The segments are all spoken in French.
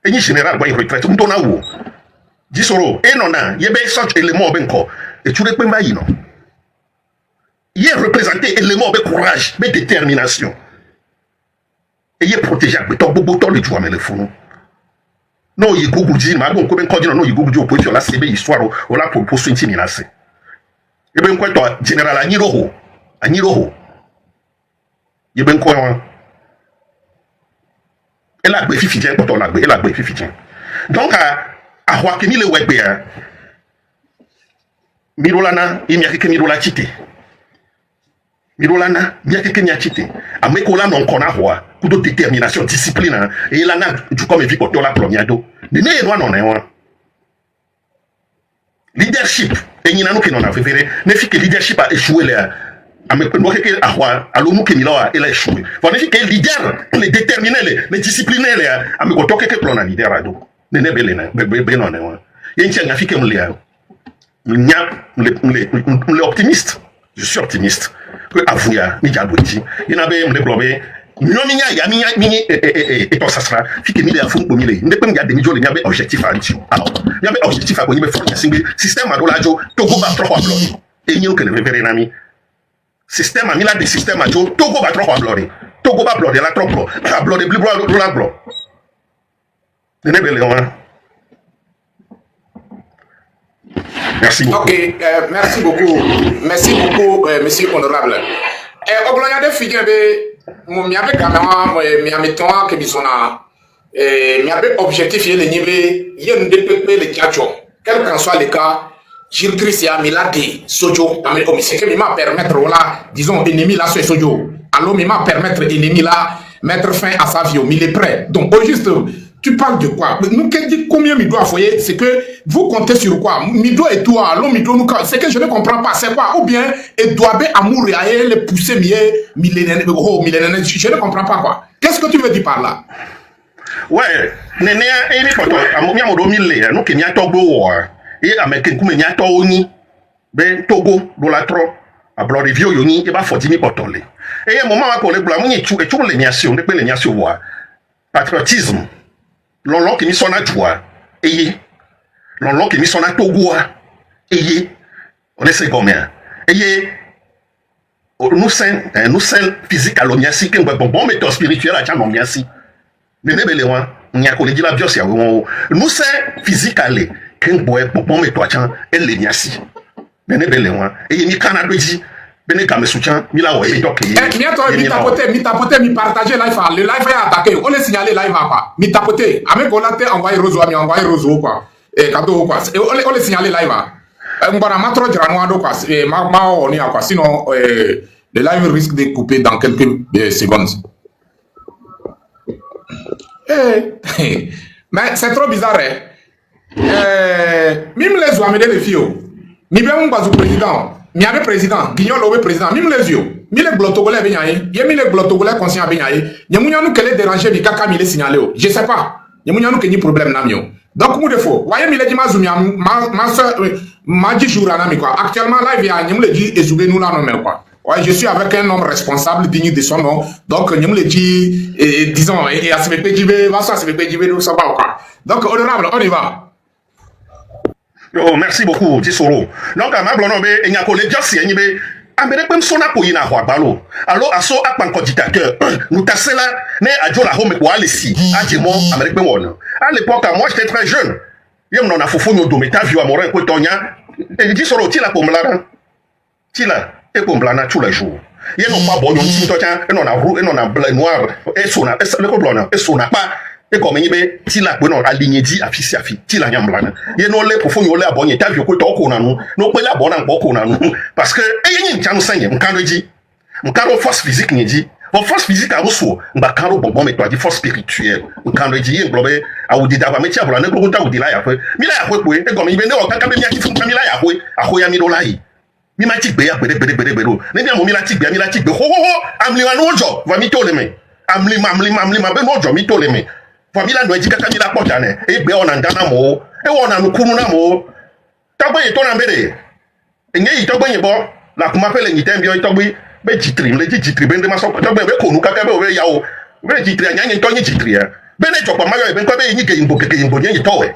et ni général boy retraite m'tona wo disoro et non na yebe such élément benko et tu le peux pas non il est représenté élément de courage de détermination et il est protégé avec ton bobo ton le tu mais le fou non il google dit ma bon comme quand non il google dit opposition la CB histoire ou la pour soutien menacé et ben quoi toi général Aniroho il ben quoi elle a béfi fitien pour ton la elle a béfi fitien donc à quoi que ni le web mirolana il n'y a que mirola chité mirolana il n'y a que nya chité amekola non kona roi pour de détermination discipline et là na du comme vie pour la première do ne ne non leadership et ni nanu que non a fait ne fi que leadership a échoué là avec no que ahwa alonu que milawa elle a échoué faut ne fi que leader les déterminer les discipliner là avec ko toke que plan na leader ado ne ne belena be non ne yen ti nga fi que m'le optimiste je suis optimiste que avouya ni jaboti ina be m'le blobé nyomi nya ya mi et to sasra fi que mi le afun ko mi le ne pem ya de mi jo le nya be objectif anti alors nya be objectif a ko ni be for single système adolajo togo ba trop bloqué et ni o que le verre nami système a mi la de système a jo togo ba trop bloqué togo ba bloqué la trop bloqué bleu la bloqué ne be le on. Merci beaucoup. Ok, merci beaucoup. Merci beaucoup, monsieur honorable. Oglonya de figure, mon miabe caméra, miabe toi, que bisona, miabe objectif, il est niveau, il y a une DPP, le tchatcho. Quel qu'en soit le cas, Gilles Christian, Miladi, Sojo, mais comme c'est que m'a permettre, là, disons, ennemi là, c'est Sojo. Alors, m'a permettre, ennemi là, mettre fin à sa vie, mais il est prêt. Donc, au juste, tu parles de quoi? Nous, combien mi doit foyer? C'est que vous comptez sur quoi? Mi doit et toi, alors mi doit nous. C'est que je ne comprends pas. C'est quoi? Ou bien, et doit bien amour et les pousser millénaire, je ne comprends pas quoi. Qu'est-ce que tu veux dire par là? Ouais, nene et mi poto, amia modo mille, nous qui n'y a togo et américain comme n'y a toni, ben Togo, dolatro, à blanc de vieux yoni, et bah faut dire mi potole. Et un moment où les blancs n'y tu et tu les nations, les nations voient patriotisme. L'on qui mis son à joie, ayez. L'on qui mis son à Togo, ayez. On est combien? Ayez. Nous sommes physiques à l'omiasi, qui est bon méthode spirituelle à l'omiasi. Mais ne belé wa, n'y a qu'on dit la biose ya wo. Nous sommes physiques à l'é, qui est bon méthode à l'omiasi. Mais ne belé wa. Ayez mi Canada dit. Bene kame soutien, mi la ouais donc mi tapoter, mi partager live, le live est attaqué, on est signalé live quoi. Mi tapoter, avec on l'a envoyé Roso, mi envoyé Roso quoi. Et cadeau quoi. Et on est signalé live. On va mettre Gerano quoi. Et ma on y a quoi. Sinon le live risque de couper dans quelques secondes. Mais c'est trop bizarre. Même les oies les filles. Mi bien mon bazou président. Mi avait président, Guignon l'autre président, même les yeux, mi les blotogolais vignaye, y'a mis les blotogolais conscients vignaye, y'a mouillon qu'elle est dérangée, mi kaka mi les signalé, je sais pas, y'a mouillon qu'il y a problème namio. Donc, mou de faux, voyez mi les dit ma soeur, ma dit jour à quoi. Actuellement, là, il y a y'a me dit et nous là non quoi. Ouais, je suis avec un homme responsable digne de son nom, donc y'a me dit, disons, et à CVP JB, va ça CVP JB, nous ça va quoi. Donc, honorable, on y va. Oh, merci beaucoup, Tisoro. Donc, à ma blonde, il y a un collègue, il y a un peu de sona pour y avoir balo. Alors, à so, à pan dictateur, nous tassons là, mais à Joe la home, ou à l'essi, à Djemon, avec Pémon. À l'époque, moi, j'étais très jeune. Il y a un fofo, nous dometa, vieux à Morin, Kotonia. Et il dit, Soro, tila pour m'la, tila, et pour m'la, tous les jours. Il y a non pas bon, et non a roux, et non a blanc noir, et sona, et le blanc, et sona pas. Et comme il y tila pour non aligner dit à fils à fille tila nyamblana il non les pour faire yoler abonné ta vieux ko to ko nanu no pe la bona ko nanu parce que e yin tanu sanye mkando dit mkando force physique ni dit force physique a reçu mbakando bon mais toi dit force spirituelle mkando dit yin globe a ou dit da ba metia bla ne ko ta ou dit là ya fe mi la ya ko e comme il vende o kaka be mi aki fun mi la ya ko a ya mi do lai mi ma ti gbe ya bere ne bi mo mi la ti gbe ho amli wa no jo va mi to le me amli be no jo mi to le me famila no ejika kamila potane egbe ona ndana mo e wona no kunu na mo tagbe to na mbere enye yi tagbe yin bo la kuma pele yin tembi o tagbe be jitri be ndema so tagbe be konu kaka be o be yawo be jitria nya nyi to nyi jitria be ne jokwa mayo be ko be nyi ke yimbo nyi to we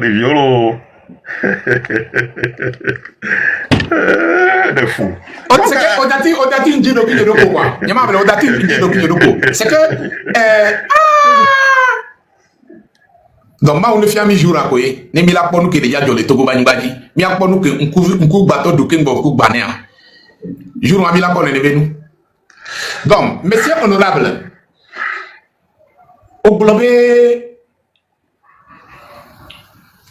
des violos de fou. C'est que Odati Njino Kinodoko quoi. Nyama bele Odati Njino Kinodoko. C'est que donc ma on le fait mi jour à quoi ne mi la ponu ke déjà jole togo bani badi mi a ponu ke nku bato do ke ngbo ku bane a jour ma mi la ponu ne benu donc monsieur honorable au globé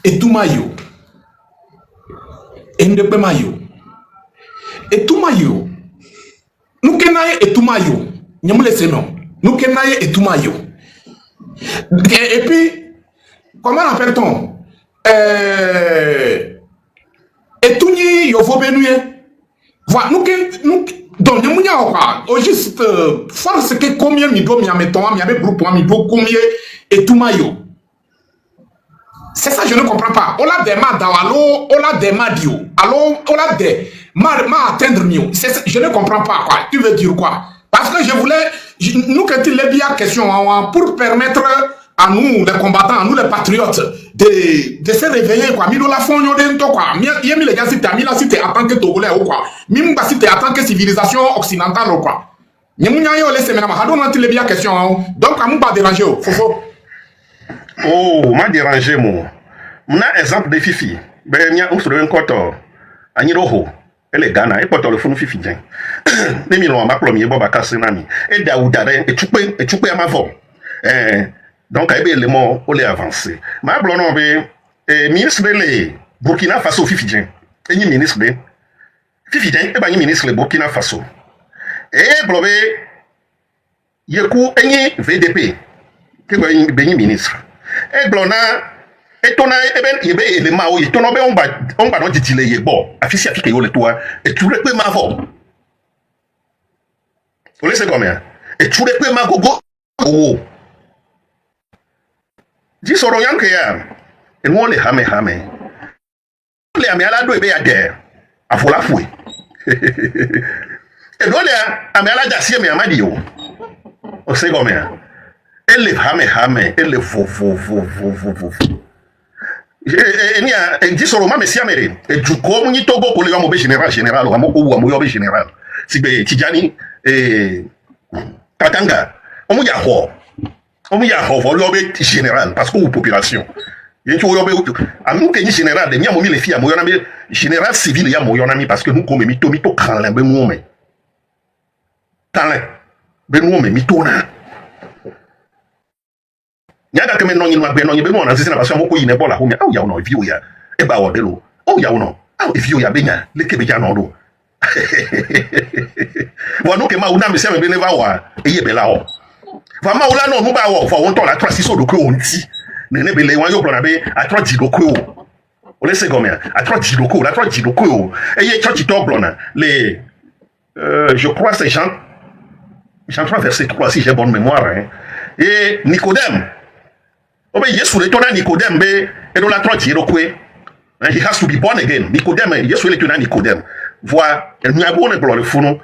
et tout mayo et ndepe mayo et tout mayo nous kenaye et tout mayo nyamule seno nous kenaye et tout mayo et puis comment appelle-t-on et tout ni yovo benuye voilà nous donc nous n'y a pas au juste force que combien mi do mi ameton mi avec groupe mi do combien et tout mayo c'est ça je ne comprends pas on a des ma dawalo on a des ma dio alors on a des ma atteindre mieux je ne comprends pas quoi tu veux dire quoi parce que je voulais nous quand il est bien question pour permettre à nous les combattants, à nous les patriotes, de se réveiller quoi. Milo la fond y'odento quoi. Yemi les gars cité, la cité en tant que Togolais ou quoi. Mimba cité en tant que civilisation occidentale ou quoi. Nyemunya yo laisse maintenant. Hado nanti les bien question. Donc à nous pas déranger ou. Fofo. Oh, m'a dérangé moi. M'na exemple de Fifi. Ben nya on se retrouve encore. Aniroho. Elle est Ghana. Et porte le fond Fifi dien. Nemi lo ma premier boba kasenami. Et Daoudare et choupe à ma voix. Donc, il y a des éléments pour les avancer. Ma blonde, ministre de Burkina Faso, Fifidien. Et le ministre de Fifidien, et le ministre de Burkina Faso. Et blonde, il y a un VDP, qui est le ministre. Et blonde, et ton il y a des éléments où il y a on va dire qu'il est bon. Affiché à qui est le toit. Et tu le peux m'avoir. Vous laissez combien? Et tu le peux m'avoir. Dis soro yanke ya enwo le hame le ame ala do ebe ya de afola fue e do le ame ala ja sie me amadi yo o se go me ele hame ele vo eni a dis soro ma me si amere e juko mu ni togo ko le ga mo be general ga mo ko wa mo yo be general si be Tijani Katanga o mu ya ho on y a un général parce que la population. Il y a un général de Miamomi les filles à Moyonami, général civil à Moyonami parce que nous comme mito quand la benoume. Quand la benoume mitona. Yada que maintenant il m'a benon, il benon, c'est la passion beaucoup il n'est pas la homie. Oh ya no vieux ya. E ba odelo. Oh ya no. Ah vieux ya benya, le Québécois non do. Voilà que ma una me sert beneva wa et yebela o. Vraiment là non nous ba wa fa won to la 3 do ko onti ne bele wan yo plan be a 3 di do ko o laisse comme a 3 di do ko la 3 di do ko et ye church to blona les je crois c'est Jean 3 verset 3 si j'ai bonne mémoire hein. Et Nicodème o be Yesu le tona Nicodème be e do la 3 di do ko he has to be born again Nicodème Yesu le tona Nicodème voit elle nous a bon le funu.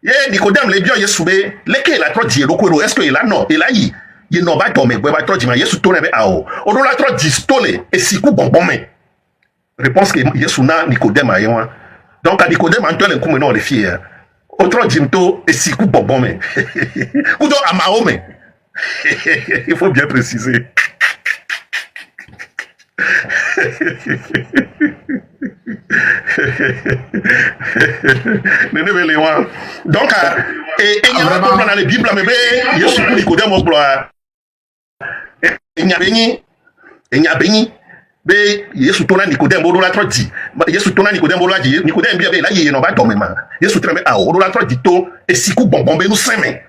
Et Nicodème les bien Yesube lesquels la trop dit lokoro est-ce que il a non il a yi il n'ont pas tombé ba trop dit mais Yesu tourne be ao on la trop dit stole et siku bonbon mais réponse que Yesu na Nicodème ayon donc à Nicodème Antoine comme non les filles autre dit to et siku bonbon mais ou donc amao mais il faut bien préciser. Donc et il y a pas dans la Bible mais Yesu pour Nicodème au gloire il y a béni be Yesu tona Nicodème au la troti Yesu tona Nicodème au la dit Nicodème bien là il no ba dormir Yesu tremé a au la troti to et siku bonbon be nous semaine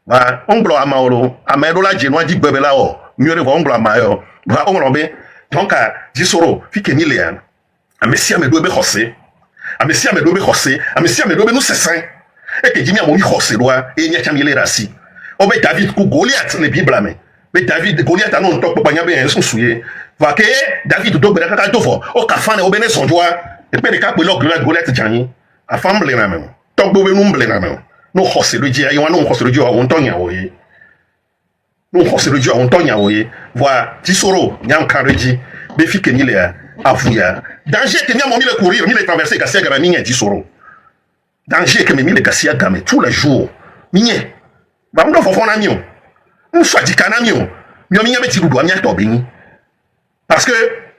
va on gloire amaolo amelo la jeno di bebe la o mieux va on gloire mayo va on rombe donc jisoro fike ni le a Messia me do be xossé a Messia me do be xossé a Messia me do be nous sessin et que Jimmy a mon xossé loi et nya chamile rasi o be David ku Goliath le Bible mais David Goliath a non to papa be en souye va que David do be ka to fo o ka fan o be ne son joie et pe de ka pe lo Goliath jani a femme le na même togbo be numble na me no hose do dia yon no hose do dia on tonya wo ye no hose do dia on tonya wo ye voilà tisoro nyam kareji be fi kenile ya afuya danger que nyam mi le courir mi le traverser kasia ga mi nya tisoro danger que mi le kasia ga me tous les jours mi nya ba ndo fofo na mi o nso adikana mi o mi nya be ti dudu amia to be ni parce que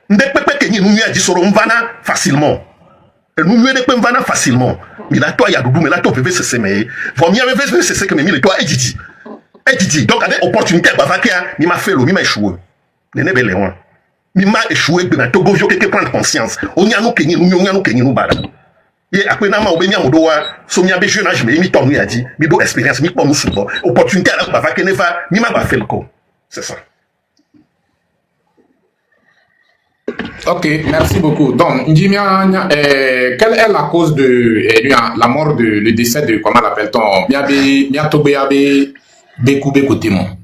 ndekpepe kenyi nu nya tisoro mvana facilement nous mieux de quoi facilement. Mais là, toi, il y a Doudou, mais là, toi, VVCC, mais faut mieux VVCC que mais toi, Editi. Donc, avec opportunité, il m'a fait le, il m'a échoué. N'est pas loin. Il m'a échoué, mais Togo, je vais prendre conscience. On y a nous kenyi, nous bala. Et après, n'a pas obéi à mon doigt, somia bé jeune âge, mais il m'a dit, mais d'eau expérience, mais pas nous souvent. Opportunité, là, bava, qu'il ne va, il m'a pas fait le coup. C'est ça. Ok, merci beaucoup. Donc, quelle est la cause de la mort le décès de, comment l'appelle-t-on,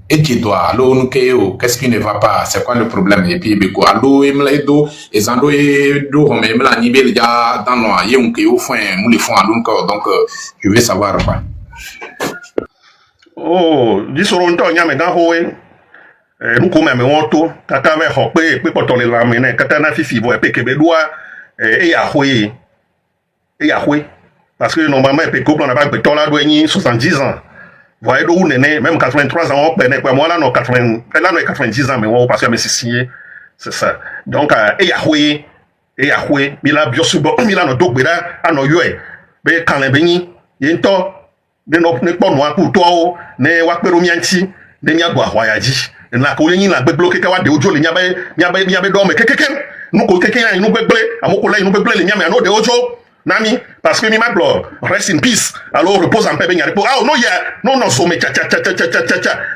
et tu dois, qu'est-ce qui ne va pas, c'est quoi le problème, et puis, allo, emledo, et zando, et do, on me nibel, ya, dans le, yonke, au fond, mouli fond, donc, je veux savoir, quoi. Oh, dis sur un temps, il y a mes gars, nous comme mais on tout tata ve ho pe poto le la mene kata na fifi vo pe kebe doa e ya hwe parce que normalement pe couple on a pas pe tola do ni 70 ans voyez do nene même 83 ans on pe ne moi là non 80 là non 90 ans mais on parce que me signé c'est ça donc e ya hwe mi la bio subo mi la no dogbera ano yo e be kan le beni yento de no ne po no aku to o ne wa peru mianti ne nya gwa hwayaji na ko yin la gbe bloqué ka wa de ojo le nyabe do me kekeke nu ko kekeke yan nu gbe amoko la nu gbe le nyame no de ojo nami parce que mi ma blood rest in peace alors repose en paix ben yare ah no ya no so me cha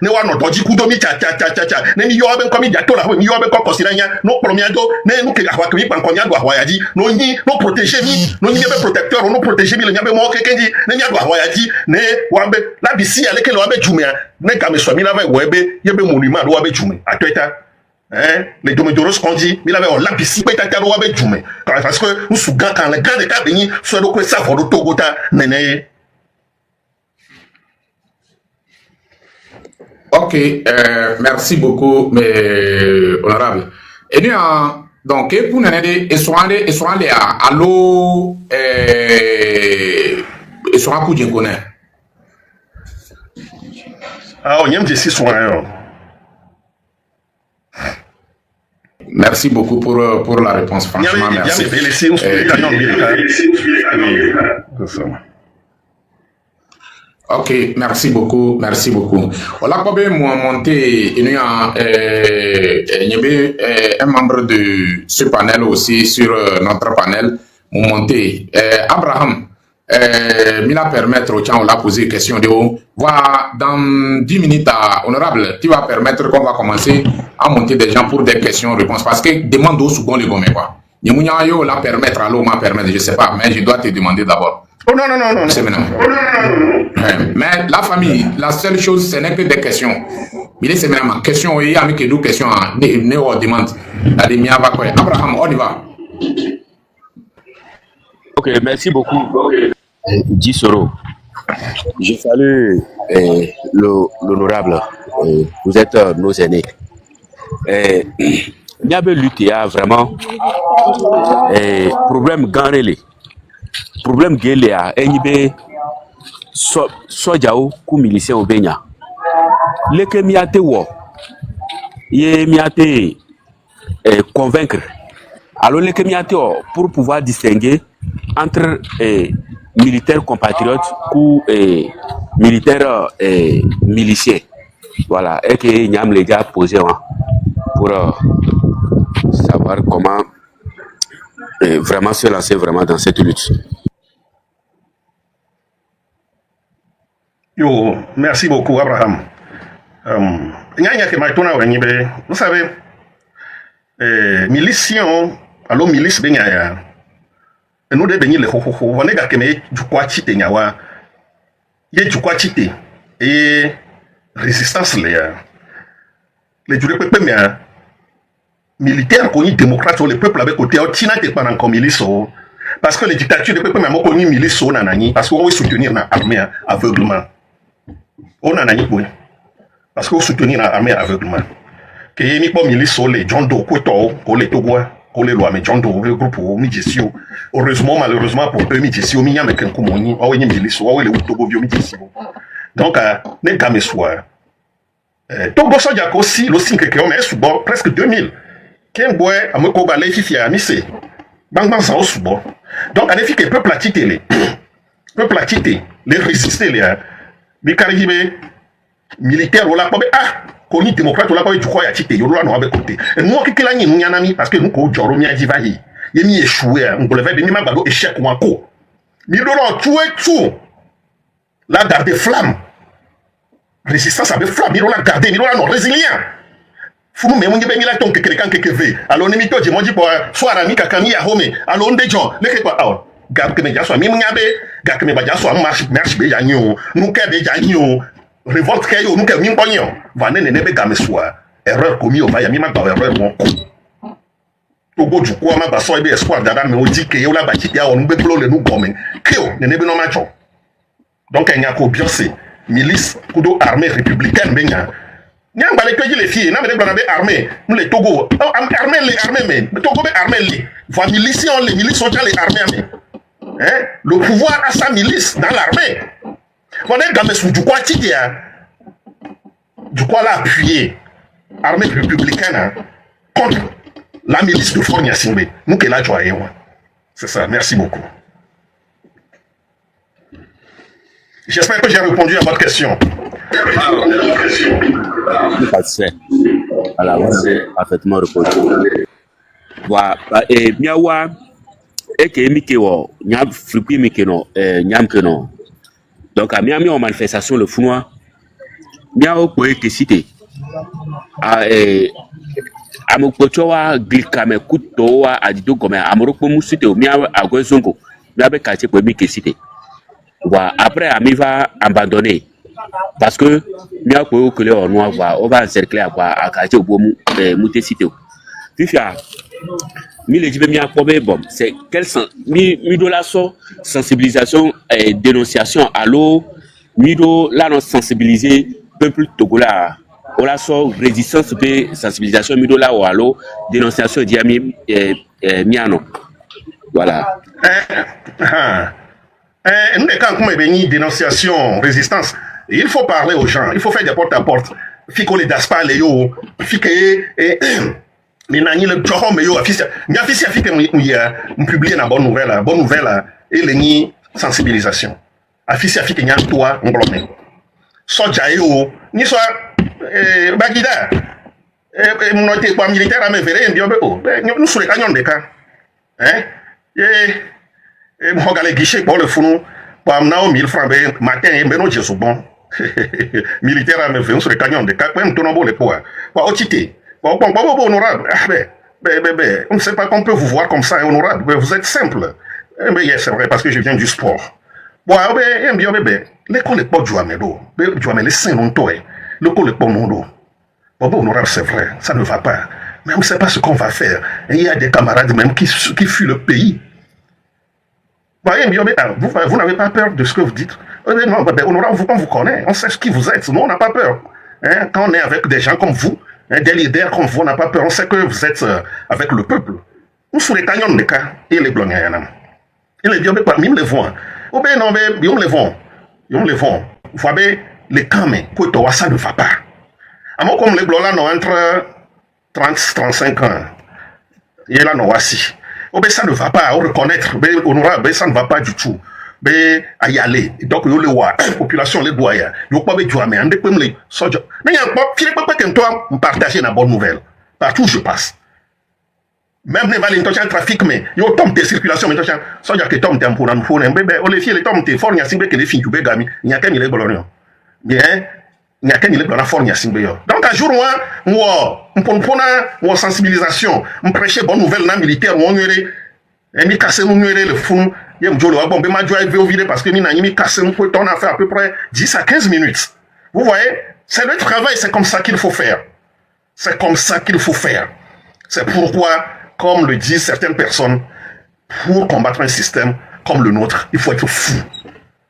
ne wa no doji ku do mi cha ne mi yo ben ko mi ja to la mi yo ben ko consider yan no pro mi ado ne nu ke ahwa ke mi pan ko nya do ahwa ya ji no yin no protéger mi no yin be protecteur no protéger mi le nyabe mo keke ji ne nya do ahwa ya ji ne wa be la bisi ale ke le wa be jumia ne ka me so mi la va webe ye be monument do wa be jume atoita les domédoros qu'on dit, il avait la piscine, parce que nous sommes quand les gars de cabini, soit donc ça pour le Togota, néné. Ok, merci beaucoup, mais honorable. Et bien, donc, pour nous aider, et soit à l'eau, et soit à coup d'y connaître. Ah, on y a un dessin sur un. Merci beaucoup pour la réponse, franchement, merci. Ok, merci beaucoup. On a pas moi monté, il y a un membre de ce panel aussi sur notre panel, monté. Abraham, Mila permettre au on l'a posé question de haut. Voilà, dans 10 minutes, honorable, tu vas permettre qu'on va commencer à monter des gens pour des questions-réponses. Parce que demande au second le gomme quoi. Yemounya la permettre, alors m'a permettre, je sais pas, mais je dois te demander d'abord. Oh non. C'est maintenant. Mais la famille, la seule chose, ce n'est que des questions. Mais c'est maintenant ma question, il y a mis que deux questions, ne demande. La demi-heure va quoi. Abraham, on y va. Ok, merci beaucoup. Gisoro, je salue l'honorable. Vous êtes nos aînés. Il y avait lutté vraiment problème ganrele. Problème gelea enyibe sojao ku milicien obenya. Leke miate wo. Ye miate convaincre. Alors leke miate wo pour pouvoir distinguer entre militaires compatriotes ou militaires miliciens. Voilà, et que Niam les gars posé pour savoir comment vraiment se lancer vraiment dans cette lutte. Yo, merci beaucoup Abraham. Vous savez, milicien, alors milice benyaya. Nous de benyi le ho on est kene jukwa chite nyawa. Ye jukwa chite et résistance les jurés pepe militaire connu démocrate le peuple avec côté tina te pendant comme milice Parce que les dictatures ne peuvent pas même connu milice au nanani, parce qu'on veut soutenir l'armée aveuglement. Au nanani, oui. Parce qu'on veut soutenir l'armée aveuglement. Que y ait pas milice au les John Doe, Koto, les Togo, les lois, mais John Doe, le groupe au Midjesio. Heureusement, malheureusement pour eux, Midjesio, il y a un Kumoni, ou une milice, ou les Togo, Midjesio. Donc, les gamins soient. Togo, ça y a aussi, le 5 que on est sous bord, presque 2000. Qu'un boy, à me cobaler, fifi à Missé. Bang bang, ça au sous bord. Donc, en effet, que peuple a tité les résister, les caribés militaires, ou la Koni démocrate, ou la du quoi, y a tité, y a l'on côté. Et nous, qui l'a n'y a ami, parce que nous, qu'on joro, m'y a divahi. Y a mis échoué, on peut lever, ma bado, échec ou un coup. Mais l'on tout. La garde flamme. Résistance avec flamme, il l'a gardé, il l'a non résilient. Fou nous, mais on y a mis la tongue que quelqu'un qui veut. Alors, on est mis toi, j'ai dit pour soit Rami, Kakami, à Home, alors on est gens, les quoi, garde que mes gars soient, même garde que mes gars soient, marche, béjagnon, nous qu'à béjagnon, révolte kayo, nous qu'à mimpagnon, va ne nebe game soit, erreur commis au Miami, ma erreur, mon coup. Togo du quoi, ma basso, et espoir d'Adam, mais on dit que yo la bâtite, on nous béclo le nous gomme, kyo, ne nebe non macho. Donc, il y a qu'au biosé, milice, kudo armée républicaine, benya. Nyang balé que les filles, n'a pas de armée, nous les Togo, armée les armées, mais Togo armée les, voilà milices les milices sont déjà les armées, hein, le pouvoir a sa milice dans l'armée. Voilà gamme sous du quoi titia, du quoi l'a appuyé, armée républicaine hein, contre la milice de Fornia Singbe, nous qui la joyeux, c'est ça, merci beaucoup. J'espère que j'ai répondu à votre question. Parfait. Voilà, vous avez parfaitement répondu. Voilà, et miawa, et que mikewo, nyam fripi mikeno, nyam keno. Donc, à miami en manifestation le founois, miao poe que cité. Amokochowa glikame kutowa adido comme amoroko musite ou miawa agwezongo, miabe kache poe mike cité. Voilà, après, Ami va abandonner. Parce que, nous avons que on va encercler à quartier au beau mouté cité. Fifia, mi le dit bien bon, c'est quel sens, mi do la sensibilisation et dénonciation à l'eau, mi do la non sensibiliser peuple togolais. On la résistance et sensibilisation, mi do la ou à l'eau, dénonciation diami miano. Voilà. Nous, quand on est dénonciation, résistance, il faut parler aux gens, il faut faire des porte-à-porte. Fico les daspa les yo, fico mais nani le joho mais yo affiche, ni affiche fico on publie la bonne nouvelle et les sensibilisation. Affiche fico ni toi on blâme. Soja yo, ni soit bagida. Mon noté pas militaire à me verrer bien nous sur les canyons de cas. Hein? Et moi, je guichet pour le fou, pour amener 1000 francs matin, et ben non, je suis bon. Militaire à me faire sur le canyon de cap, même tout le monde les poids. Pour otité, pour honorable. On ne sait pas qu'on peut vous voir comme ça, honorable. Vous êtes simple. Mais c'est vrai, parce que je viens du sport. Bon, bien, l'école n'est pas du Amédo. Du Amédo, les saints non toi. L'école n'est pas non d'eau. Bon, honorable, c'est vrai, ça ne va pas. Mais on ne sait pas ce qu'on va faire. Et il y a des camarades même qui fuient le pays. Vous n'avez pas peur de ce que vous dites. Non, honorable, on vous connaît, on sait qui vous êtes. Nous, on n'a pas peur. Hein? Quand on est avec des gens comme vous, hein, des leaders comme vous, on n'a pas peur. On sait que vous êtes avec le peuple. Nous, sur les canyons de cas, et les blancs, et les diobés, ils me les vont. Ou bien, non, mais ils me les vont. Ils me les vont. Vous voyez, les camps, mais ça ne va pas. À moi, comme les blancs là, non, entre 30 35 ans, et là, non, voici. Oh ben ça ne va pas, on reconnaître, ben honorable, ça ne va pas du tout. Ben à y aller. Donc yo le wa, population les doit ya. Yo pas besoin mais ande peut me les soja. Mais y a pas file pas que toi me partager la bonne nouvelle. Partout où je passe. Même les valines tocha trafic mais yo tombe tes circulation mais tocha soja que tombe tempo nan fone bébé on les filles les tombe tes for nya simbe que les filles du begami. Il y a qu'un il est bolonio. Bien il y a qu'un il est dans la for nya simbe yo. Donc un jour moi on sensibilisation, on prêcher bonne nouvelle dans militaire, on yere, et mi casse mon yere le fou, yem jolo bon, ben ma joie est vide parce que mi casse mon peut on a fait à peu près 10 à 15 minutes. Vous voyez, c'est le travail, c'est comme ça qu'il faut faire. C'est comme ça qu'il faut faire. C'est pourquoi, comme le disent certaines personnes, Pour combattre un système comme le nôtre, il faut être fou.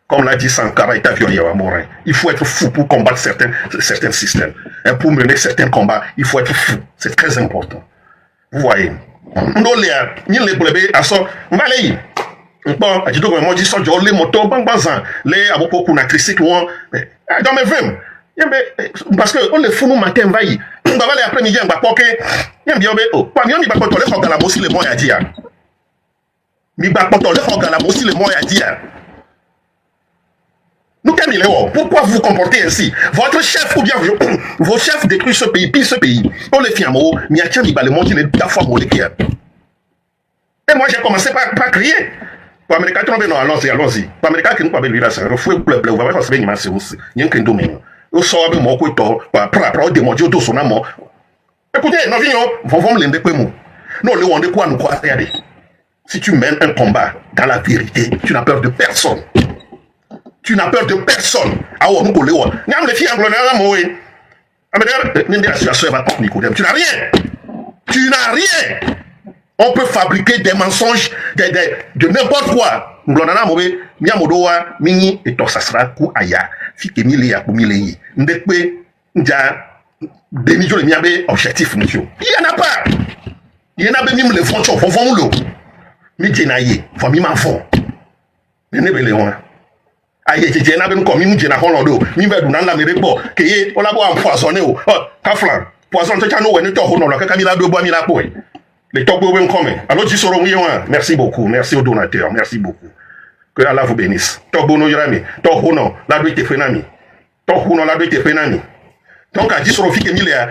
Comme l'a dit Sankara et Tavion Yawamorin, il faut être fou pour combattre certains systèmes. Et pour mener certains combats, il faut être fou. C'est très important. Vous voyez. Bon, je dis moi, je dis, les motos, les aboko kuna tricycle, dans mes vins. Parce que on les fout nous matin, vaille. On va aller après-midi, on va poker. Bien, oh, pas bien, il va pas tolérer qu'on a aussi les moyens à dire. Il va pas tolérer qu'on a aussi les moyens à dire. Nous, pourquoi vous vous comportez ainsi? Votre chef ou bien vos chefs détruisent ce pays, pire ce pays. On les fait un mot, mais il y a le monde qui est la fois moléculaire. Et moi, j'ai commencé par crier. Pour Américain, non, allons-y. Pour Américain, qui nous parle de l'Irak, il faut que vous voyez, c'est bien, c'est aussi. Il y a un domaine. Vous savez, moi, quoi, pour démontrer tout son amour. Écoutez, non, vont me l'aider pour moi. Non, le monde, quoi, nous croire, regardez. Si tu mènes un combat dans la vérité, tu n'as peur de personne. Tu n'as peur de personne. Ah ouais, nous collons. Nous les filles anglaises, tu n'as rien. Tu n'as rien. On peut fabriquer des mensonges, de n'importe quoi. Mblonana mobe, miamodoa, mini et torsasra ku aya. Fike mille ya ku mille yi. Ndekwe, nja, demi-jo le miabe objectif monsieur. Il y en a pas. Il y en a même les frontières, font l'eau. Mi jenaye, font mi m'enfant. Nene léon. Aïe, j'ai un abonnement comme il m'a dit, il m'a dit, la mérite que y on a beau empoisonner ou kaflan poison te chano wenu to hono la kamila do bois mila poe les top bois comme alors tu seras merci beaucoup, merci aux donateurs, merci beaucoup, que Allah vous bénisse. To bono yirami to hono la do te fenami to hono la do te fenami donc a dit sur fi que milia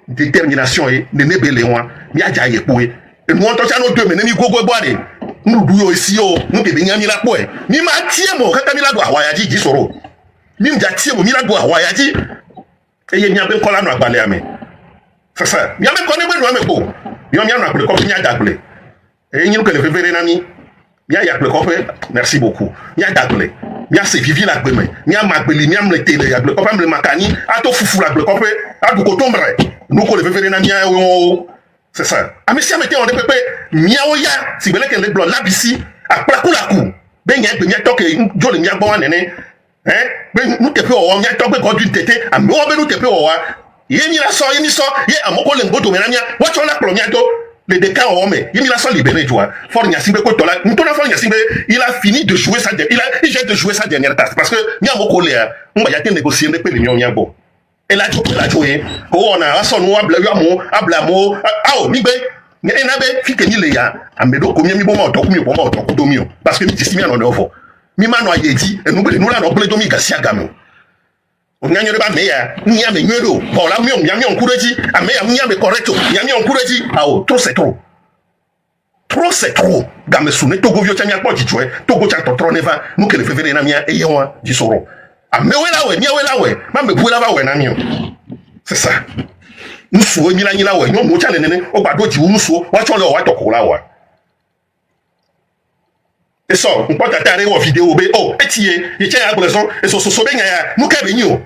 détermination et ne nebele wa mi aja ye poe et nous on to chano deux mais ni gogo boade nous douyo ici yo nous ke benyami la poe mi ma tie mo ka kamila do hawa ya ji soro mi mja tie mo mi la do hawa ya ji et ye mi aben kola no agbale ame c'est ça mi aben kola no ame ko mi mi na ko mi adagle et nyi ko le fevere na mi ya ko merci beaucoup mi adagle mi a se vivi la gbe me mi a magbeli mi am le tele ya gbe ko le makani ato fufu la gbe ko pe adu ko tombre nous ko le fevere na mi c'est ça. Ah mais si on était pépé, miaoya, si vous voulez que les blancs là ici, à plakulaku, ben y'a bien toque jo le miagbo nene, hein? Ben nous te peu on y'a toque quand du tété, à moi ben nous te peu on yemi la so, yé à moko le ngoto menamia, what on la première to, les décas on mais yemi la so libéré tu vois. Fort nyasimbe ko tola, nous ton enfant nyasimbe, il a fini de jouer sa il jette de jouer sa dernière tasse parce que nya moko le, on va y a négocier ne peut le nyabo. Et la joué, on a son nom, ablamo, mi be, mais en abe, fi que ni le ya, amedo, combien mi bon, parce que mi tissimi en offre. Mi mano a yedi, et nous la noble domi gassia gamo. On gagne pas meilleur, ni a meilleur, pour la mion, yami en courage, a meilleur, ni a me correcto, yami en courage, trop c'est trop. Trop c'est trop. Game soune, togo vio tanya kwa jichwe, togo tcha totroneva, nous que le février na mia, et yon, du soro. Ah, mais ouais, même pour la ouais, n'amio. C'est ça. Nous souhaitons mille la ouais, nous nous tient les au bas d'eau, nous souhaitons, watch on le ouais, toko la ouais. Et ça, on peut t'attarder aux vidéos, oh, et tiens, il tient à raison, et so bien, nous qu'avons.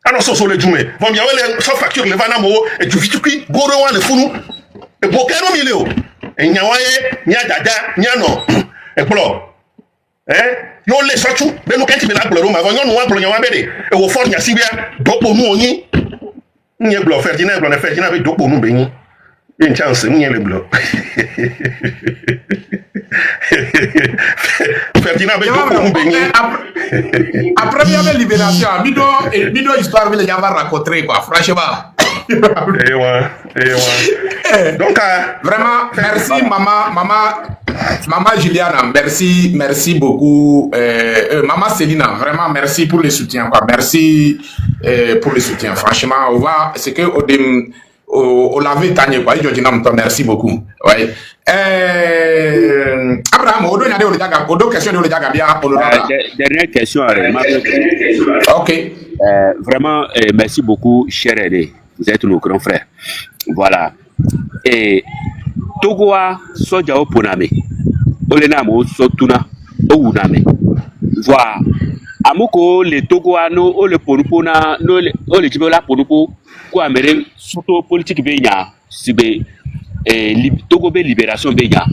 Alors, so le jume, vont bien, sans facture, le vanamo, et tu vis tout qui, goro, le fou, et pour quel milieu, et n'y a n'y a dada, n'y a non, et pour hein? Yo le sochu, ben nous quand tu me la pleurer, ma voyons nous pleurer en bébé. Et au fond, il y a Sibia, dopo nous on y. N'y a blo Ferdinand, blo Ferdinand avec dopo nous béni. Une chance, n'y a le blo. Ferdinand avec dopo nous béni. Après la libération, mido histoire il y avoir rencontré quoi, franchement. Et ouais. Donc vraiment merci maman Juliana, merci beaucoup maman Célina, vraiment merci pour le soutien quoi. Merci pour le soutien. Franchement, on va c'est que au laver tanye quoi, merci beaucoup. Ouais. Abraham, odo question de Oliaga bien dernière question. OK. Vraiment merci beaucoup cher aîné. Vous êtes nos grands frères. Voilà. Et Togoa soja oponame. Olenamo sotuna ouname. Voilà. Amuko le Togoa no o le ponupona no le jibola ponupo ko amere surtout politique benya sibe Togo be libération benya.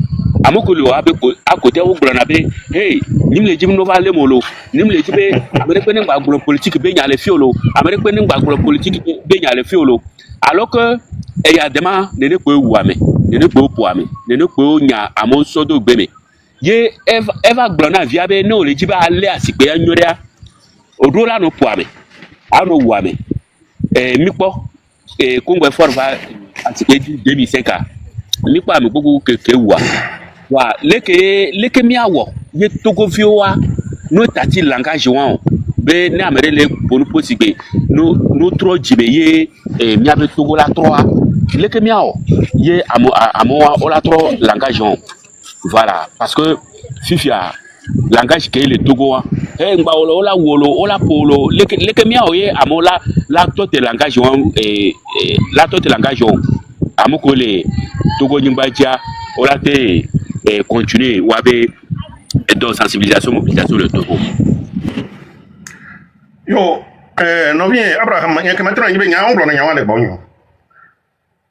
amokolo abe akote wo gbro na be hey nimle jim no vale molo nimle jibe amere pe ni gbagbro politique be nya le fiolo amere pe ni gbagbro politique be nya le fiolo alors que e ya dema ne ne ko wu ame ne ne ko po ame ne ne ko nya amo sodo gbe me ye eva gbro na via be no le jibe ale asikpe ya nyoria odro la no po ame aro wu ame mipo Congo forva asikpe 2005 mipo ame gbogbo keke wa leke miawo ye Togo vioa no tati langage wan be ne amere le bonu posigbe no tro jibe ye miabe Togo la 3 leke miawo ye amo la 3 langage wan voilà parce que fifia langage ke le Togo ngba ola wolo ola polo leke miawo ye amo la tote langage wan la tote langage wan amo ko le Togo nyimbaja ola te continuer ou avec donc sensibilisation mobilisation le Togo. Yo no bien Abraham ya kematro nyibe nya nglo na nya wale bonyo.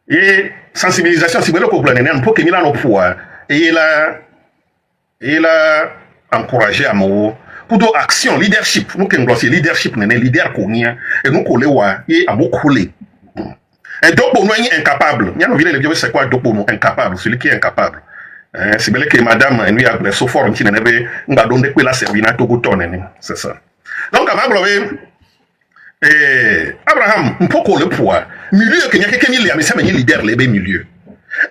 Et sensibilisation si belo ko blane ne pour que mila no poa et la encourager à mo pour action leadership nous ken glosser leadership ne leader ko nia et nous ko le wa et amo coller. Et donc pour nous incapable. Nya no vile le bio c'est quoi donc pour nous incapable celui qui est incapable. C'est bel que madame nous a so fort qui n'avait pas donné que la servina Togo tonne c'est ça donc à Abraham un peu le poids milieu que n'y a quelqu'un qui mais ça mais leader les milieu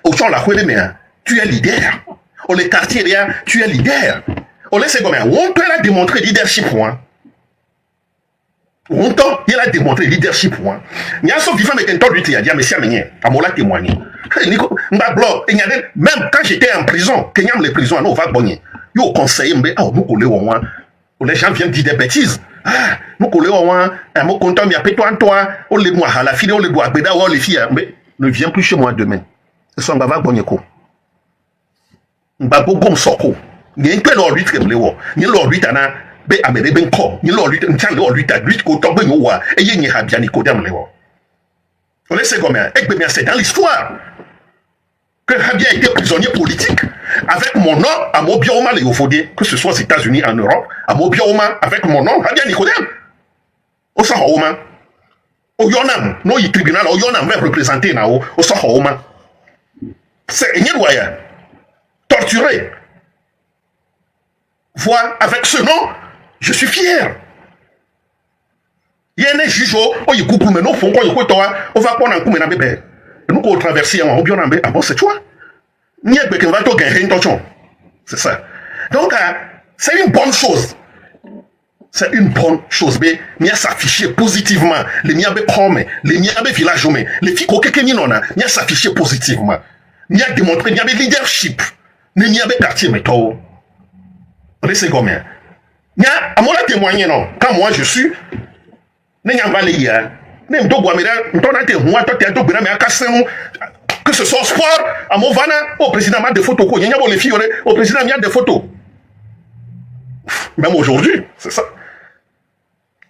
au champ la quoi mais tu es leader au les quartiers là tu es leader au laisse comme on peut la démontrer leadership point longtemps il a démontré leadership point il y a son vivant avec un temps d'utilité il a dit mais ça mais à moi la témoigner même quand j'étais en prison, Kenyam les prisons, on va bonner. Yo conseiller, mais nous collons les gens viennent dire des bêtises. Ah, nous collons moi content, mais après toi, on les mois à la fille, on les boit, on les filles, mais ne viens plus chez moi demain. Ça va bonner quoi. Mbabo gom soko. Il y a un peu l'ordre qui est bleu. Il y a l'ordre qui be amere ben ko. Il y a l'ordre qui est l'ordre qui est ko to ben yo wa. Et il y a bien Nicodème le. On laisse comme et bien c'est dans l'histoire. Que Habia a été prisonnier politique avec mon nom à Mobioma les Ofodé, que ce soit aux États-Unis, en Europe, à Mobioma avec mon nom, Habia Nicodème. Au Sahoma. Au Yonam, non, il tribunal, au Yonam même représenté là, au Sahoma. C'est un Yéloya. Torturé. Voilà, avec ce nom, je suis fier. Il y a un juge, oh, il coupe, mais non, font quoi, il coupe, on va prendre un coup, mais n'a bébé. Nous qu'on traverser en bien ah bon c'est toi ni est que va to gagner ton c'est ça donc c'est une bonne chose mais mia s'afficher positivement les mia be comme les mia be village mais les filles que ni non mia s'afficher positivement mia démontrer mia be leadership ni mia be quartier mais toi laissez comme mia à moi la témoigner non quand moi je suis ne nya va les même do boamera ntona te huwa to te do gbena me akasenu que ce soit au sport à mon vana au président m'a des photos ko nyanya bo les filles au président m'a des photos même aujourd'hui c'est ça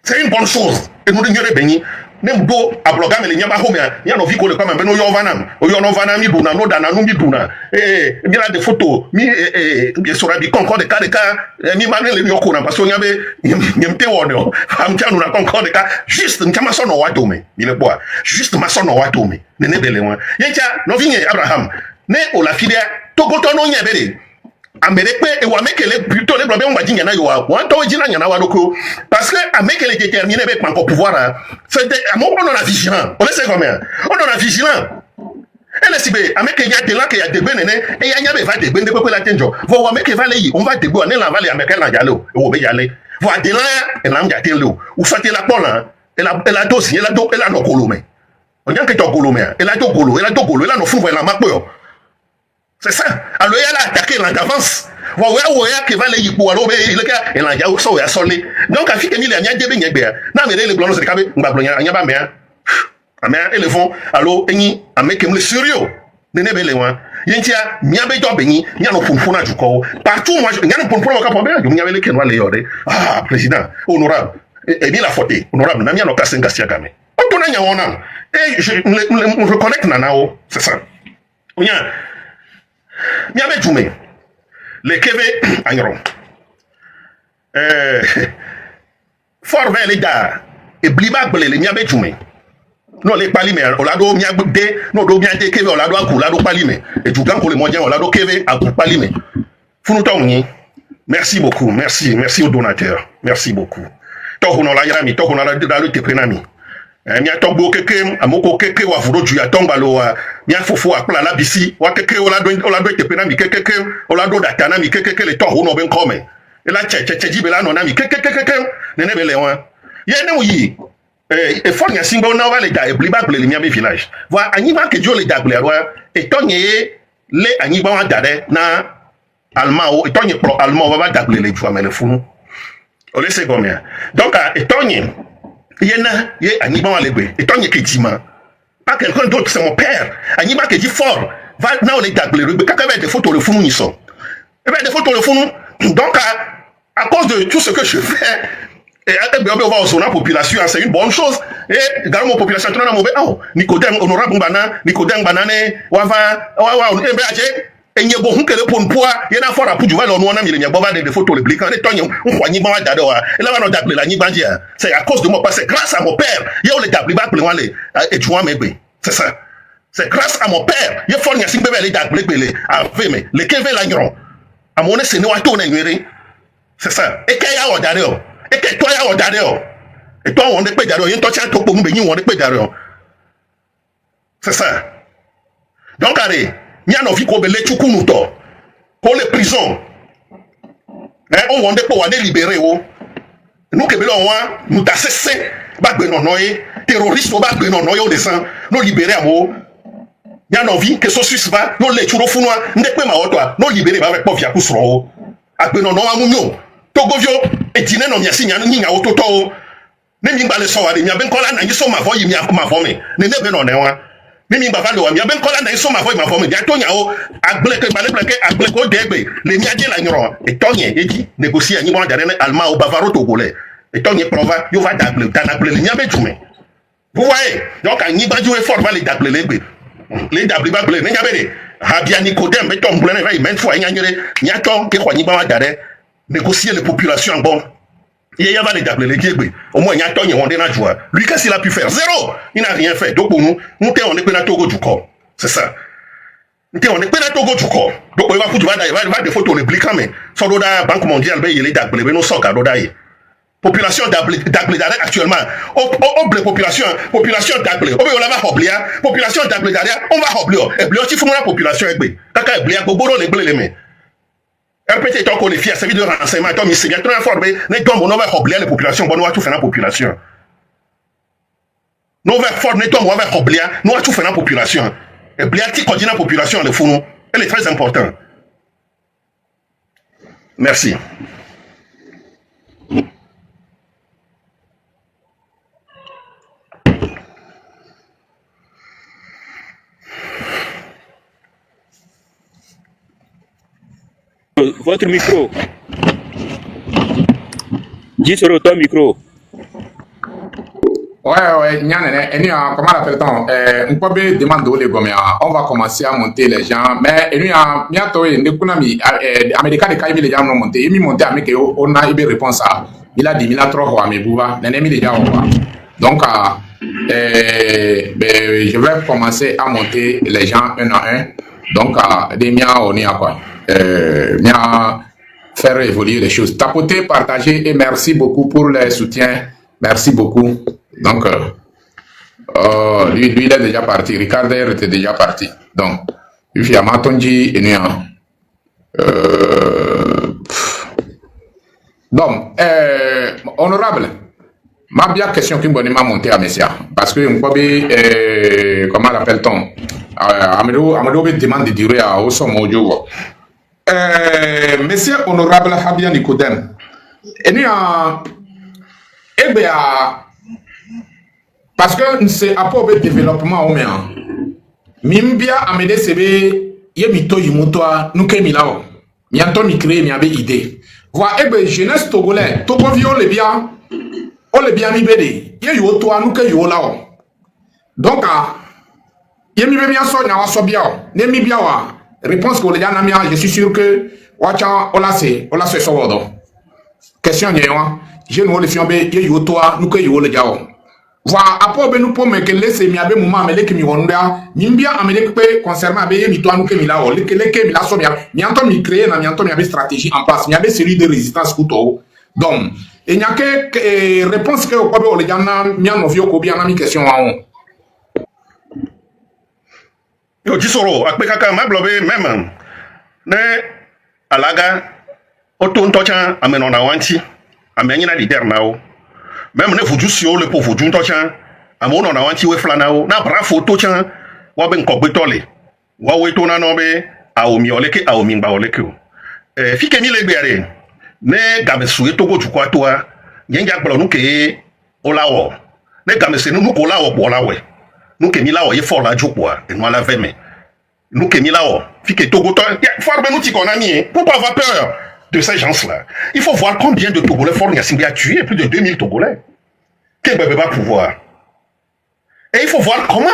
c'est une bonne chose et nous n'ignorons béni nem do abloga me le nyaba ho me ya no vi ko le kwa me no yo vana o yo no vana mi duna no dana no mi duna mi la des photos mi bien sûr bi encore de cas mi manuel le yoko na parce que nyabe nyemte wono am tianu na encore de cas juste nkama so no wato me mi le bois juste ma so no wato me ne bele wa yencha no vinye Abraham ne o la filia togoto no nyebere Amérique et ou amekele plutôt les problèmes on va dire na yo wa to jina nyana wa doko parce que amekele déterminé avec encore pouvoir c'est on a vigilant on laisse comment on a vigilant elle est sibé amekele ya de là que ya de benene et ya nya be va de ben de peu la tenjo vo wa amekele va le on va de go on la va le amekele na jalo e wo be yale vo de là et la nja telo ou soit la pola elle a dossier elle a no kolome on yan que to kolome elle a to kolo elle a no fou la mapo. C'est ça. Alors il a attaqué l'avance. Voilà qui va les yipo alors le gars et là il y a so ya solé. Donc à fike mi le anya debe nyegbe. Na me le blonno se kabe ngba blonya anya ba me. Amea ele font alors eni ameke me sérieux. Ne be le wan. Yentia mi abe do benyi, nya no funfuna juko. Partout moi nya no funfuna ka pobe, yo nya le kenwa le yode. Ah président, honorable. Et bien la faute, honorable na mi no kasenga siagame. On tona nya wona. Et je reconnais nanao, c'est ça. Nya mi abe jume les keve agnon fort vers les gars et bliba blé les miabe jume non les palime olado miabe de non do bien de keve olado aku olado palime et jugan ko le modien olado keve aku palime funu tongi merci beaucoup merci aux donateurs merci beaucoup to hono la yami to hono la dalu te prenami mia togbo keke amoko keke wa furo ju ya tombalo wa mia fofo akla la bisi wa keke olado te prenami keke olado datana mi keke le to hono ben come et la tche jibela no na mi keke nene bele wa ye ne yi e fo nya singo na wa le da e bliba ble le mia be village wa anyiba ke jo le da ble wa e tonye le anyiba wa dare na almao e tonye pro almao wa da ble le ju amele funu o le se gomia donc e tonye ye anyiba wa le gbe e tonye ketima pas quelqu'un d'autre c'est mon père anyiba ke ji fort va na o le da ble le gbe kaka be de photo le funu ni so e be de photo le funu donc à cause de tout ce que je fais et on va aussi la population c'est une bonne chose et dans mon population tu n'as mauvais Nicodème honorable bana Nicodème banane wava e be aje enye bo hunkele pon poa ye na fora puju va lo no na mi le baba de photos le bliquant et tonyo nkwani ba dade wa et là va no dable la nyiba dia c'est à cause de moi parce que grâce à mon père ye o le dable ba ple wale et tu vois mebe c'est ça c'est grâce à mon père ye for nya sing bebe le dable pele ave me le keve la nyon amone se ne wa to na nwere c'est ça et kaya o dare o et que toi ya o dare o et toi on ne peut dare o yin to cha to po mbe yin on ne peut dare o c'est ça donc allez nya no fi ko be le chukunu to ko le prison on wonde po wa ne libérer o nous ke be lo wa nous ta cessé ba gbe no noye terroriste ba gbe no noye o descend no libérer amo nya no vi que so suisse ba no le churo funwa nde pe ma o to no libérer ba pe po fi akusro o agbe no no amunyo togovio etine no miasi nya nyinya ototo o ne mi gba le so wa de mi abenkola na yi so ma vo yi mi ma vo me ne be no ne wa ne mi gba va le wa mi abenkola na yi so ma vo yi ma vo me dia to nya o agbleke ko degbe le mi ade la nyoro etonye eji négocier anyi mo dare ne alma o bavaro togolais etonye prova yo va dable tanable le mi abejume vous voyez donc anyi ba jouer fort va le dable le gbe le dable ba ble ne nya be de ha bia Nicodème be tom ble ne va men fo anya nyere nya ton ke kwani ba dare négocier les populations bon il y a les double les dieux au moins il y a ton on na joie lui qu'est-ce qu'il a pu faire zéro il n'a rien fait donc pour nous on est pas na Togo du corps c'est ça on est pas na Togo du corps donc il va foutre va des photos les bliquant mais sur la banque mondiale ben il est double ben non sort cadeau d'ailleurs population double actuellement au population double on va oublier population double derrière on va oublier et bien si faut la population et kaka oublier gogo les blé les mains RPT tant qu'on est fier, service de renseignement, tant c'est bien trop informé, mais donc on va oublier les populations, on va tout faire la population. Nous va former, on va oublier, nous va tout faire la population. Et bien qui continue la population, le fou, elle est très important. Merci. Votre micro. Dis sur ton micro. Ouais, comment on appelle ça? On peut demander on va commencer à monter les gens, mais bientôt, Américain de Kaïbi les gens ont monté, ils monté avec on a eu réponse à il a dit il a trop à mes bouva, l'ennemi déjà on va. Donc, je vais commencer à monter les gens un à un. Donc, des miens on est à quoi? Faire évoluer les choses. Tapoter, partager et merci beaucoup pour le soutien. Merci beaucoup. Donc, lui il est déjà parti. Ricardo était déjà parti. Donc, il y a Matonji et Nuan. Donc, honorable, ma bien question qui m'a monté à Messia. Parce que, comment l'appelle-t-on? Amadou demande de dire à Osom Ojo. Monsieur honorable Habia Nicodème, parce que c'est à propos de développement au moins. Mimbia amede sebe yemito yimotoa nuke milao. Mianto mi créé mi avait idée. Voilà jeunesse togolais, togo viol le bien mi bede. Ye yo toa nuke yo lao. Donc yemi be bien so nya so bien. Ne mi bien wa. Réponse que les gens je suis sûr que Wacha ola se sowodo. Question nyewa. Je nous le fiambe ye yo toa nous que yo le jao. Va apo be nous pomme que laisser mi abe muma mele que mi wonda nimbia amele pe concernant abe ye mi toa nous que mi la o le que mi la so mi anto mi créer na mi anto mi abe stratégie en place mi abe série de résistance kuto. Donc et nya que réponse que o ko be o le jana mi anovio ko bi ana mi question wa on. Yo jisoro akpe kaka ma blobe même ne alaga oto ntocha amenona wanti amenyina leader nao même ne fuju sio le pour fuju ntocha amono na wanti we flanao na bra photo cha wa ben ko betole wa we to na no be aomi oleke aomi ngba oleke o fike mi le gbere ne gamesu etogo jukwa to a yenja gboro nu ke olawo ne gamese nu ko lawo bo lawe nous que Milao est fort la joie et nous la veme nous que Milao fique Togo forme nous qu'on a mis pour pas avoir peur de ces gens-là. Il faut voir combien de Togolais fort a tué plus de 2000 Togolais. Quel bébé va pouvoir. Et il faut voir comment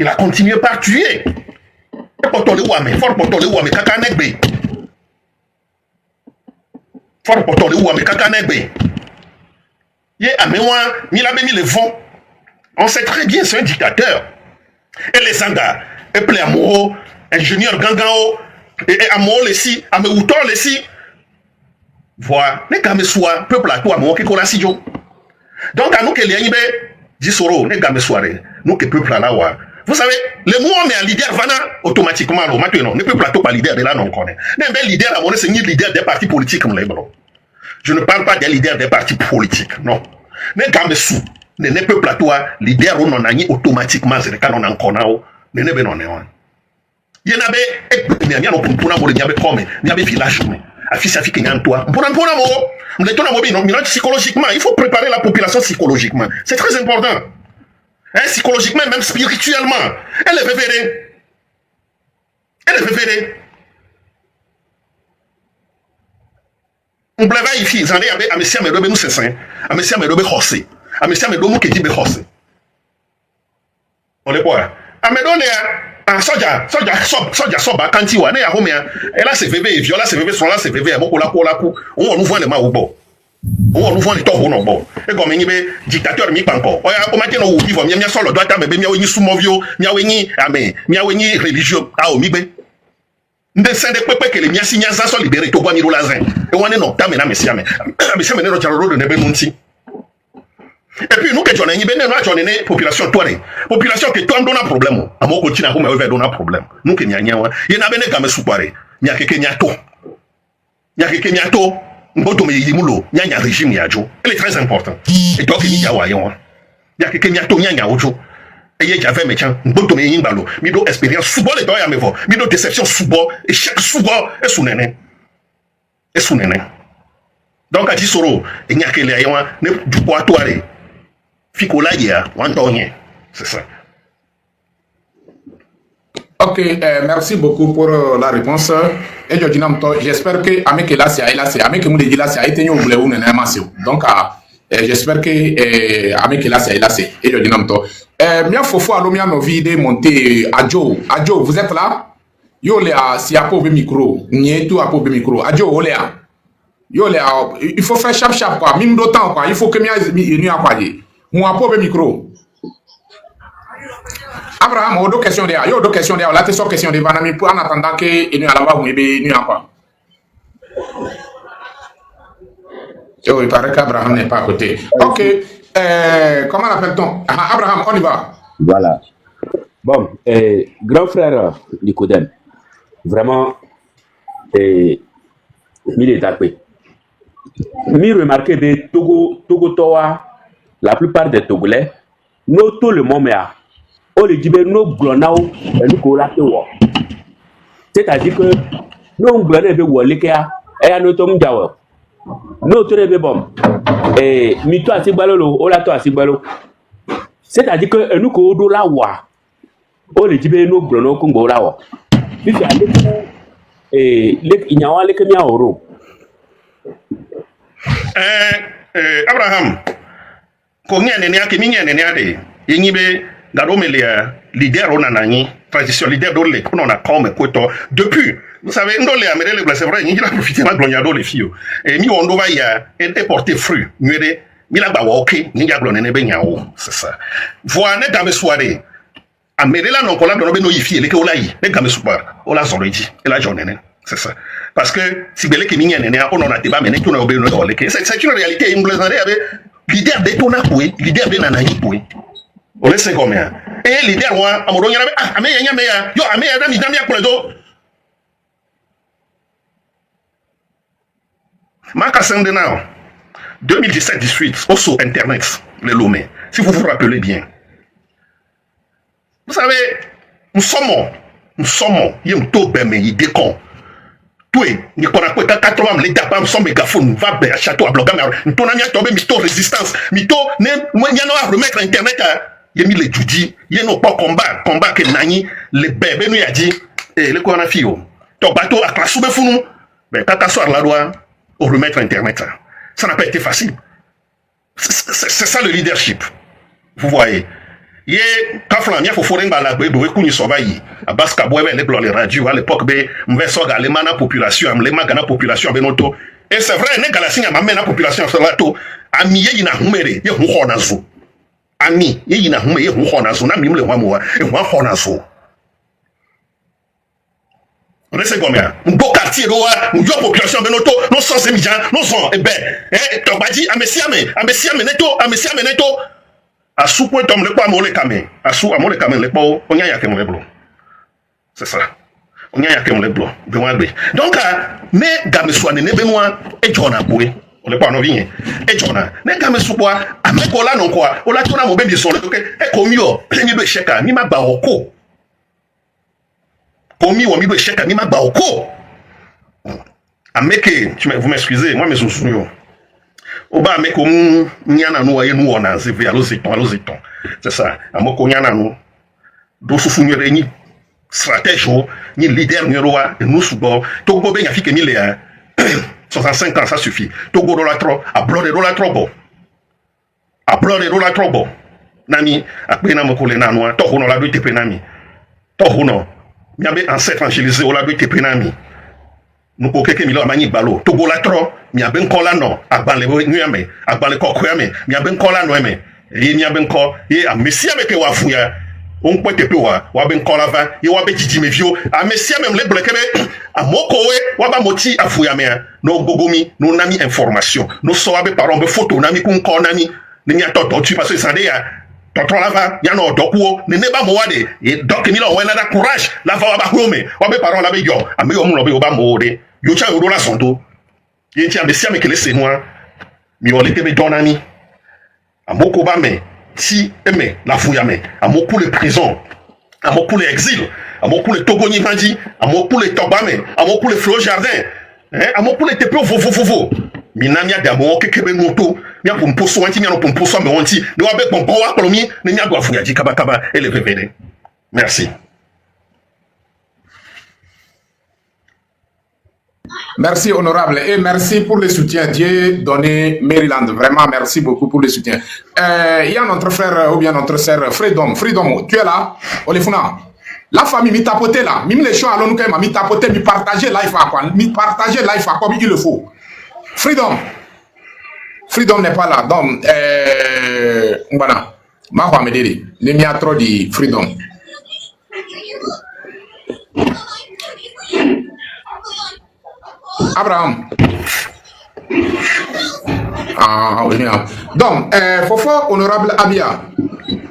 il a continué par tuer. Fort Potole Ouame Kakanegbe. Fort Potole Ouame Kakanegbe. Yé améwa Milabé le vent. On sait très bien, c'est un dictateur. Et les Sanga, et Pléamoro, ingénieur Gangao, et Amoro Lessi, Ameutor Lessi. Voilà, les Gamessois, peuple à toi, moi qui connais Donc, à nous que les Yibé, Jisoro, les Gamessois, nous que peuple à la wa. Vous savez, le mot mais un leader vana automatiquement, maintenant, ne peut pas leader de là, non, connaît. Les leader à mon c'est ni leader des partis politiques comme les bros. Je ne parle pas des leaders des partis politiques, non. Les Gamessois. Ne peut pas toi leader on en a automatiquement c'est quand on en connaît ne ne ben on est on y en a be ni no pour mo nyabe comme nyabe village mais afisi afiki nyantoa pour mo le tona mo bi non psychologiquement il faut préparer la population psychologiquement c'est très important psychologiquement même spirituellement elle est révérée on blava ici zande yabe amesia me dobe nous c'est saint amesia me dobe xossé amesia me domo kedi be xossé on le quoi amedone a soja soba kanti wa na ya homia et là c'est VV viola c'est VV sont là c'est VV boko la ko on nous voit les ma ubo on nous voit les to no bo e comme nyi be dictateur mi panko oya o ma ke no wo vivre mi solo do ata me be mi awenyi sumovio mi awenyi ame mi awenyi religieux a o mi be nde sende pepe ke le mi asi nyanza so libéré to gwa mi rolazin e woni no ta me na mesia me ne ro charo road ne be nunti. Et puis nous que j'en ai ni bene no j'en ai population toi population que toi on a problème amo continue à me on a problème nous que nyanya wa ye na bene game supare nya keke nyato mboto me yimulo nyanya régime yajo elle est très important et toi que ni yawa yon nya keke nyato nyanya ojo et ye j'avais méchant mboto me yimbalo mi do expérience football et toi ya me vo mi do déception football et chaque football est sounene donc a dit soro et nya kele yon ne du quoi toi Fikola ya, c'est ça. Ok, merci beaucoup pour la réponse. Et j'espère que avec la avec nous dit là c'est été nous voulons une animation. Donc j'espère que avec la c'est et je dis non to. Mia fofo alomia no vide monter Adjo vous êtes là? Yo le a si a pauvre micro, ni tout a pauvre micro. Adjo ole a. Yo le a il faut faire sharp quoi, mine d'autant quoi, il faut que mia ni a quoi dire. On a pas de micro. Abraham, il y a deux questions derrière. Il y a deux questions derrière. Là, tu as question de Vanami pour en attendant que il y a là-bas où il y a pas. Il paraît qu'Abraham n'est pas à côté. Ok. Comment l'appelle-t-on? Abraham, on y va. Voilà. Bon, grand frère Nicodème, vraiment, il est tapé. Mi remarqué de Togo Toa. La plupart des Togolais, nous tout le monde on le dit nous glonao et nous colatons. C'est-à-dire que nous glonons be wolekea et nous tombe jawo. Nous très bon. Et mito asibalo o la to asibalo. C'est-à-dire que nous ko do la wa. On le dit nous glonao ko ngora wa. Bi fi ale le inyawa le kemia oro. Abraham ko nyane ne ake minyane ne ade yenyibe ngaro melia leader ona nanyi tradition leader d'Olé, on a comme quoi depuis, vous savez, Ndolé a mêlé les blessés, c'est vrai, il a profité de la gloire les filles. Et mi on doit y a porté fruit, muéré, mi la bawa ok, ni ya gloire nebe nyao, c'est ça. Voilà, dans mes soirées, a mêlé la non collab, on a nos filles, les kaolaï, les gammes soupar, on l'a zoridi, et la journée, c'est ça. Parce que si belé qui mignon n'est on a débat, mais n'est qu'on a obéi nos olé, c'est une réalité, une blague avec leader de ton apoué, leader de nanaï poué. On le sait combien. Et leader, moi, amoureux, il y a un yo, un meilleur ami, d'ami à pour les dos. Marc Ascendena, 2017-18, aussi Internet, les Lomé, si vous vous rappelez bien. Vous savez, nous sommes, il y a un taux de il décon. Tout est, il y a 4 ans, les dames, nous sommes mégaphone, va à château, à bloquer, nous tournons à tomber, mytho résistance, mytho, il y a à remettre Internet à. Il y a mis les Judi, il y a nos pas combat que Nani, les bébés nous a dit, et le quoi on a fait, ton bateau a classé de fou, mais quand tu soir la loi, on remettre Internet. Ça n'a pas été facile. C'est ça le leadership. Vous voyez. Il y a Kaflan, il y a Foforen Balabé, Boué Kouni Sovaï, à Baskaboué, les radios, à l'époque, on va sortir les manas population, les manas population, Benoto. Et c'est vrai, les Galassiens, ma mère, la population, c'est là tout. Ami, il y a un huméré, il y a un hornazo. Ami, il y a un huméré, il y a un hornazo, n'a même le wamoua, et un hornazo. On est combien? Un beau quartier, une population, Benoto, non sans émigrants, non sans, eh ben, Tobadi, Amessiame, Neto, Asu point tom le pas mole kame. Asu amole kame le pas on y a que mon leblo. C'est ça. On y a que mon leblo. Donc mais game soane ne benoa e jona boé. On le pas no vient. E jona. Ne game soa ameko la non quoi. O la tona mo be bi so le que e komi o mi be cheka mi ma ba oko. Komi o mi be cheka mi ma ba oko. Ameke, vous m'excusez, moi mes sous Oba me comme nyana no aye no ona ze aloziton c'est ça amoko nyana no do sufu nyere ni stratège ni leader nyoroa nous subo to go be nya fike 65 ans ça suffit to go do la trop a bloquer do la trop nami akpe na moko le nanu to hono la do tepe nami to hono mi abe ancêtre angélisé o la do tepe nami nous kokeke milo amani balo togo la tro mi aben kola no agbanle nyame agbanle kokoyame mi aben kola no eme e mi aben ko e a mesia be ke wa fuya on pete pe wa ben kola va e wa be jiji mevio a mesia même le blekebe a mokowe wa ba moti afuya me no gogomi no nami information no so abe paron be photo nami kun ko nami ni mi atoto tu parce que ça déjà Totro lava, ya no dokuo, ne neba moade, et donc mila wena da courage, lava wa ba home, wa be parole la be yo, ame yo mu lo be oba mode, yo cha yo la sonto. Ye ti ambesia me kele se noa, mi ole ke be donami. Amoko ba me, si eme la fouya me, amoku le prison, amoku le exil, amoku le Togo ni mandi, amoku le Tobame, amoku le Flo Jardin, amoku le tepe vo. Minamia d'amo kekebe moto mia pour mposo wanti mia no pour mposo me wanti ne wa be bon wa kolomi ne mia do afuya ji kaba et le VVD. Merci. Merci honorable et merci pour le soutien Dieu donné Maryland. Vraiment merci beaucoup pour le soutien. Il y a notre frère ou bien notre sœur Freedom, tu es là? Olefuna. La famille mi tapoter là, mime les choses allons nous quand mi tapoter, mi partager live à quoi? Mi partager live à quoi il le faut. Freedom n'est pas là. Donc, voilà. Ma femme me dit, les miens trop de Freedom. Abraham. Ah, oui, bien. Donc, Fofo, honorable Abia.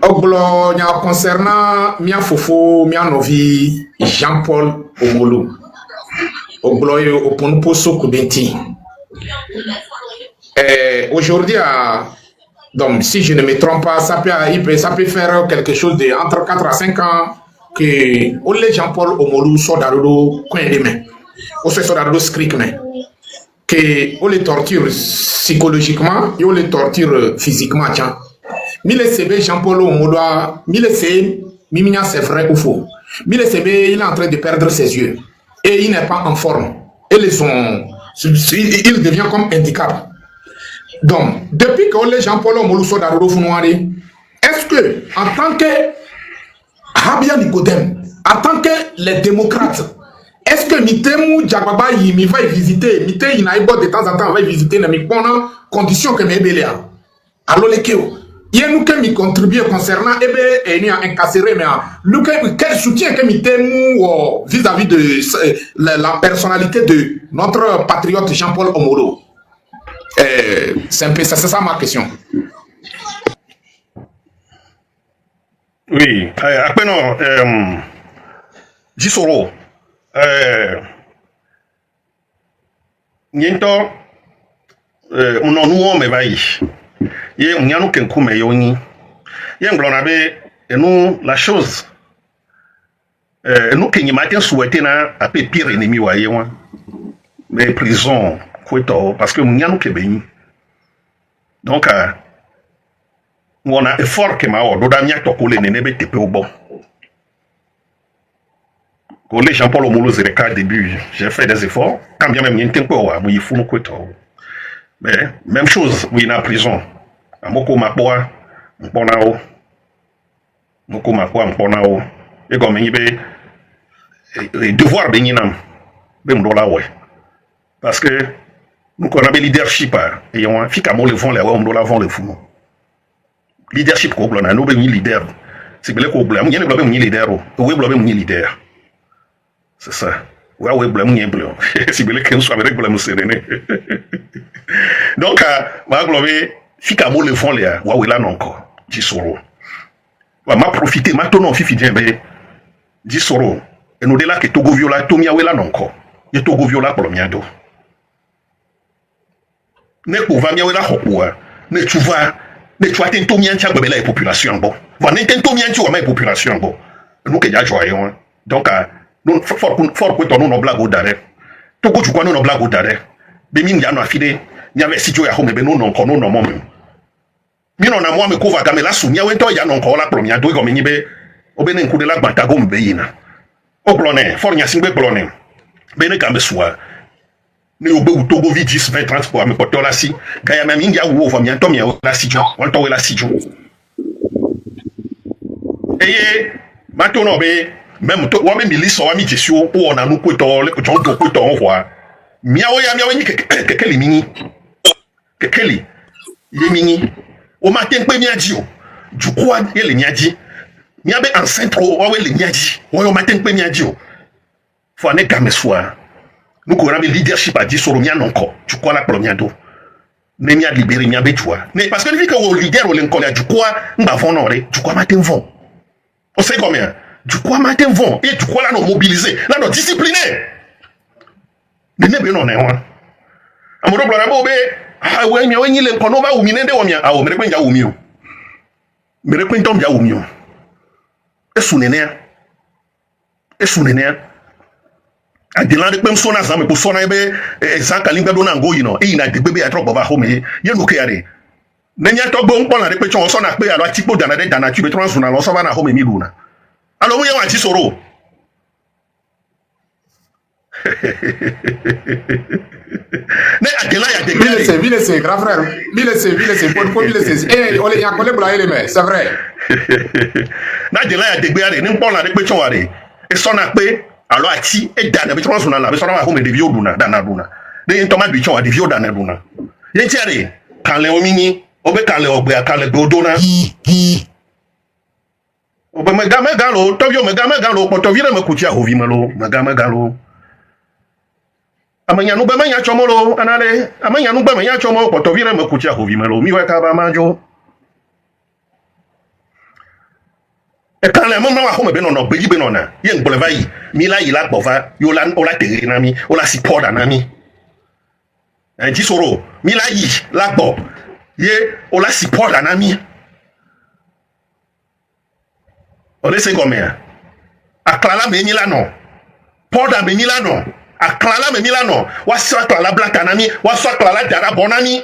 Oglo, concernant Mia Fofo, Mia Novi, Jean-Paul Omolo. Oglo, Oponoposo Koubenti. Aujourd'hui, donc si je ne me trompe pas, ça peut faire quelque chose de entre 4 à 5 ans que Olé Jean-Paul Omolu soit dans le coin des mains, ou soit dans le script, que on les torture psychologiquement et on les torture physiquement. Mille CB Jean-Paul Omolu, mille CB, Mimina c'est vrai ou faux. Mille CB il est en train de perdre ses yeux et il n'est pas en forme. Et il devient comme handicap. Donc, depuis que les Jean-Paul Omolu est-ce que, en tant que Habia Nicodème, en tant que les démocrates, est-ce que Mitemu Djababa il va visiter, Mite Inaïbo de temps en temps va visiter, mais pendant condition que Mébéléa. Alors les Kéo, il y a nous qui contribuent concernant incarcéré, mais quel soutien que Mitemu vis-à-vis de la personnalité de notre patriote Jean-Paul Omoro? C'est ça ma question. Oui, après non, Jisoro, Niento, on en nous on me va y. Yé, on y a nous qu'un coup mais yoni. Yé, on a bé, et nous la chose, nous qui n'y matin souhaité na à peu pire ennemi wa yé wa, mais prison, quoi parce que on y a nous qui béni. Donc on a effort que ma ordre d'amia tokole nenebe tepe au bon. Les Jean-Paul Omolo Zereka au début, j'ai fait des efforts. Quand bien même il y a un tempo, il faut nous couper. Mais même chose, oui, dans la prison. Moko Mapoa, Mponao. Moko Mapoa, Mponao. Et comme il y a devoir de Ninam, ben dola ouais. Parce que nous avons leadership, et on a fait qu'à moi le fond, les on doit l'avant le fou. Leadership qu'on a, nous avons leader. C'est que le problème, il y a un problème, leader. Oui, problème, leader. C'est ça. Ouais, ouais, blâme, n'y est blâme. Si vous voulez que nous soyons avec blâme, c'est rené. Donc, ma globe, si qu'à moi le fond, les ouais, ouais, là, non, encore. Jisoro. Ma profité, ma tonon, fifi, bien, ben, Jisoro. Et nous, de là, que Togo viola, Tomia, ouais, là, non, encore. Il y a Togo viola pour le miado. Ne pour va miawe la hopua. Ne tu vas, ten Tomia, tiens, la population, bon. Va ne ten Tomia, tu vois, ma population, bon. Nous, que y'a joyeux, hein. Donc, nous fort que ton nom blague au d'arrêt. Tout que tu crois non blague au d'arrêt. Bémin y a non affilé. N'y avait si tu as home ben non non non même. Mi non a moi me couvre gamela sou. N'y a wento y a non encore la première deux comme ni be. Obenen coup de la bantago me beyina. O bloné, fort n'y a singbe bloné. Bene gambe soa. Ne obe ou togo vi 10 20 30 pour me porter là si. Gaya même y a ou va mi antom ya la si jo. On to la si jo. Eye, maintenant be même toi même il lit wa mi tissu ou on a nous koto le koto to koto on voit miawo ya miawo ni kekeli mini kekeli ye mini o matin pe miaji o du quoi ye le miaji miabe enceinte o wa le miaji o matin pe miaji o faut ne game soir nous ko rabe leadership a dit sur mia non ko du quoi la première do ne mia libérer mia be toi mais parce que le que o leader o le nkola du quoi mba vont non du quoi matin vont on sait combien du quoi matin vont et du quoi là nous mobiliser là nous discipliner ne be non ne wa amodo blora bo be ah we mi onyi le nkono ba umi ne de wo mi ah o mere kwen ja umi o mere kwen tom ja umi o esu nene adela de pem sona zame ko sona be ezan kalinga do na ngo yi no e na de bebe ya drop ba ho me ye no ke yare nenya to gbo npo na de pe chon so na pe alo atipo dana de dana tu be transuna lo so ba na ho me mi luna alo mu ye wa Jisoro ne adela ya de Vilese, grand frère. Vilese, pour Vilese. Eh, on y a collé pour les mains, c'est vrai. Na adela ya de gbeare ni npo na de pe chon ware e so na pe alo ati e dana be transuna la be so na ho me de bio luna dana luna de yin to ma bi chon wa de bio dana luna yin ti are kan le omini obe kan le ogbe kan le dodo na obe me galo to vio me galo po to vire me kutia ho vi me lo me galo amanya nu be manya chomolo anale amanya nu be manya chomo po to vire me kutia ho vi me lo mi wa ka ba majo e kan le mo na wa ho me be no no be be no na ye ngbole vai mi la yila gbova yo la o la tere na mi o la support na mi Jisoro mi la yi la gbo ye o la support na mi o le se come aklala me mi la no poda me mi la no aklala me mi la no wa so aklala black na mi wa so aklala dara bonami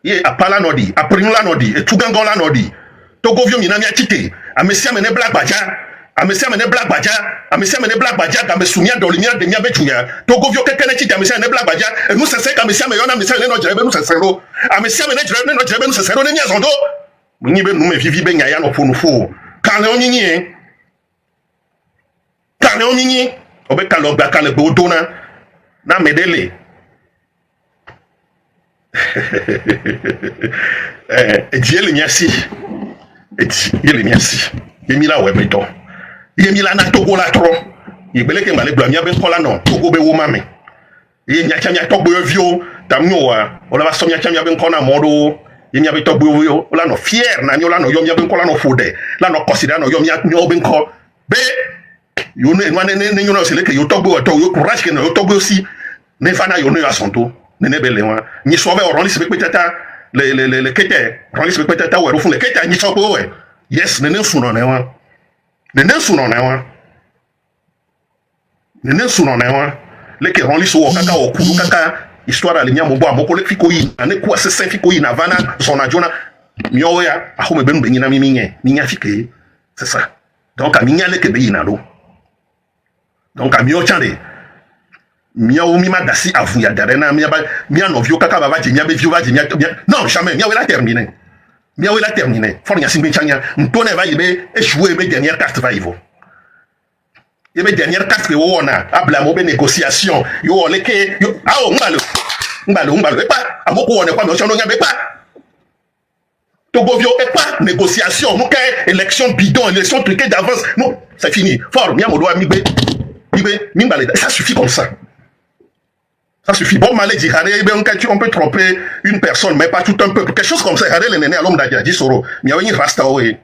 ye apala nodi aprimla nodi etugango la nodi togo vio mi na mi atite amesia me ne black baja amesia me ne black baja ka me sumia do limia de mia betunya togo vio kekene ti amesia ne black baja e nu sese ka amesia me yona amesia le no jere be nu sese ro amesia me ne jere be no jere be nu sese ro ne mia zondo ni be nu me vivi be nya ya no fo kan le onyi kale o mini obe kale o kale be odona na medele Dieu merci Dieu merci Emila webeto Emila na togo la tro Ibele ke mbale blamia ben kola no togo be wo mame Ye nya chamia togo vio tamnyo wa ola ba somia chamia ben kona modo Ye nya be togo vio ola no fier na ni ola no yom ya ben kola no fode la no consider no yom ya nyo ben ko be yo ne yo no sele ke yo togo to yo courage ke no yo togo aussi ne fana yo no asonto ne bele wa ni so be oron lisbe petata le kete oron lisbe petata we rofun le kete ni so ko we yes ne suno ne wa ne suno ne wa ne suno ne wa le ke oron liswo kaka o kulu kaka histoire ali nya mo bo amoko le fiko yi ane ku asese fiko yi na vana sona jona mio ya ahome be nyina minya fike c'est ça donc a minya le ke be yina do donc a mio chande mia o mi ma dasi avu ya darena mia no vio kaka baba mia be vio ba mia non jamais mia we la terminer for nya singbe chanya ntone va yebe échouer be dernière carte va yivo yebe dernière carte we wona abla mo be négociation yo le ke yo awo ngalo e pa amoko wona kwa me ochono nya be pa Togo vio e pa négociation nous ke élection bidon élection truquée d'avance non c'est fini for mia mo do mi be ça suffit comme ça. Ça suffit. Bon, maladie, on peut tromper une personne, mais pas tout un peuple. Quelque chose comme ça, regardez les nénés à l'homme d'Adjadji Soro. Il y a une rasta, oui.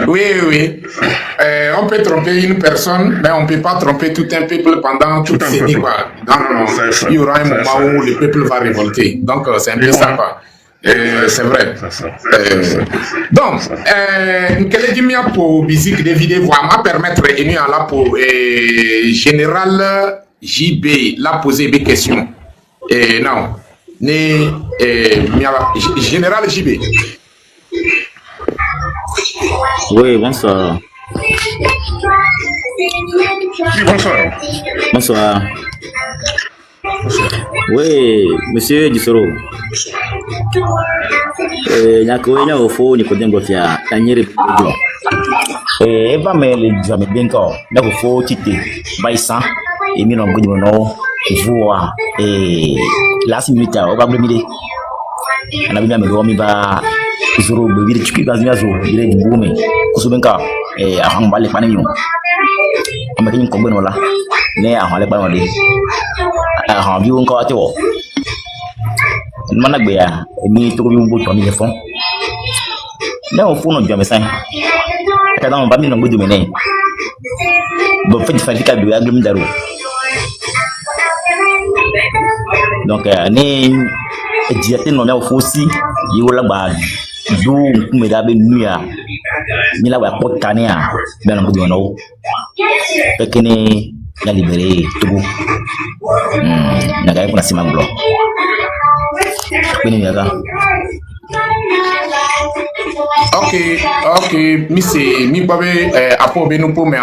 Oui. On peut tromper une personne, mais on ne peut pas tromper tout un peuple pendant toute une décennie. Non. Il y aura un moment où le peuple va révolter. Donc, c'est un peu ça, quoi. C'est vrai. Donc, quel est le pour musique de vidéo va permettre de là pour général JB la poser des questions. Non, général JB. Oui, bonsoir. Oui, bonsoir. Bonsoir. Oui, monsieur Dissoro. Nyakoenya ofo ni kodengo fia tanyere pedo. Eva mele jame benko na ofo chite baisa emi no ngudi no voa last minute o ba blemide. Ana bimya mego mi ba Dissoro be vire chiki baznya zo dire dibume kusubenka ahamba le panenyo. Amakin ko beno la ne ahale ba no de. Ahon bi won ko atewo. Mana gbe ya emi to ko bi mo to mi le fon na o fun no jame san ka da mo ba mi no gbe me ne bo fe fa dika do agrim daro donc ni diate no na o fosi yi wala ba do me da be nuya mi la wa potane a be no gbe no pe kini na libéré Togo na ga kuna sima glo Ok, mi babe apo be nous pour mais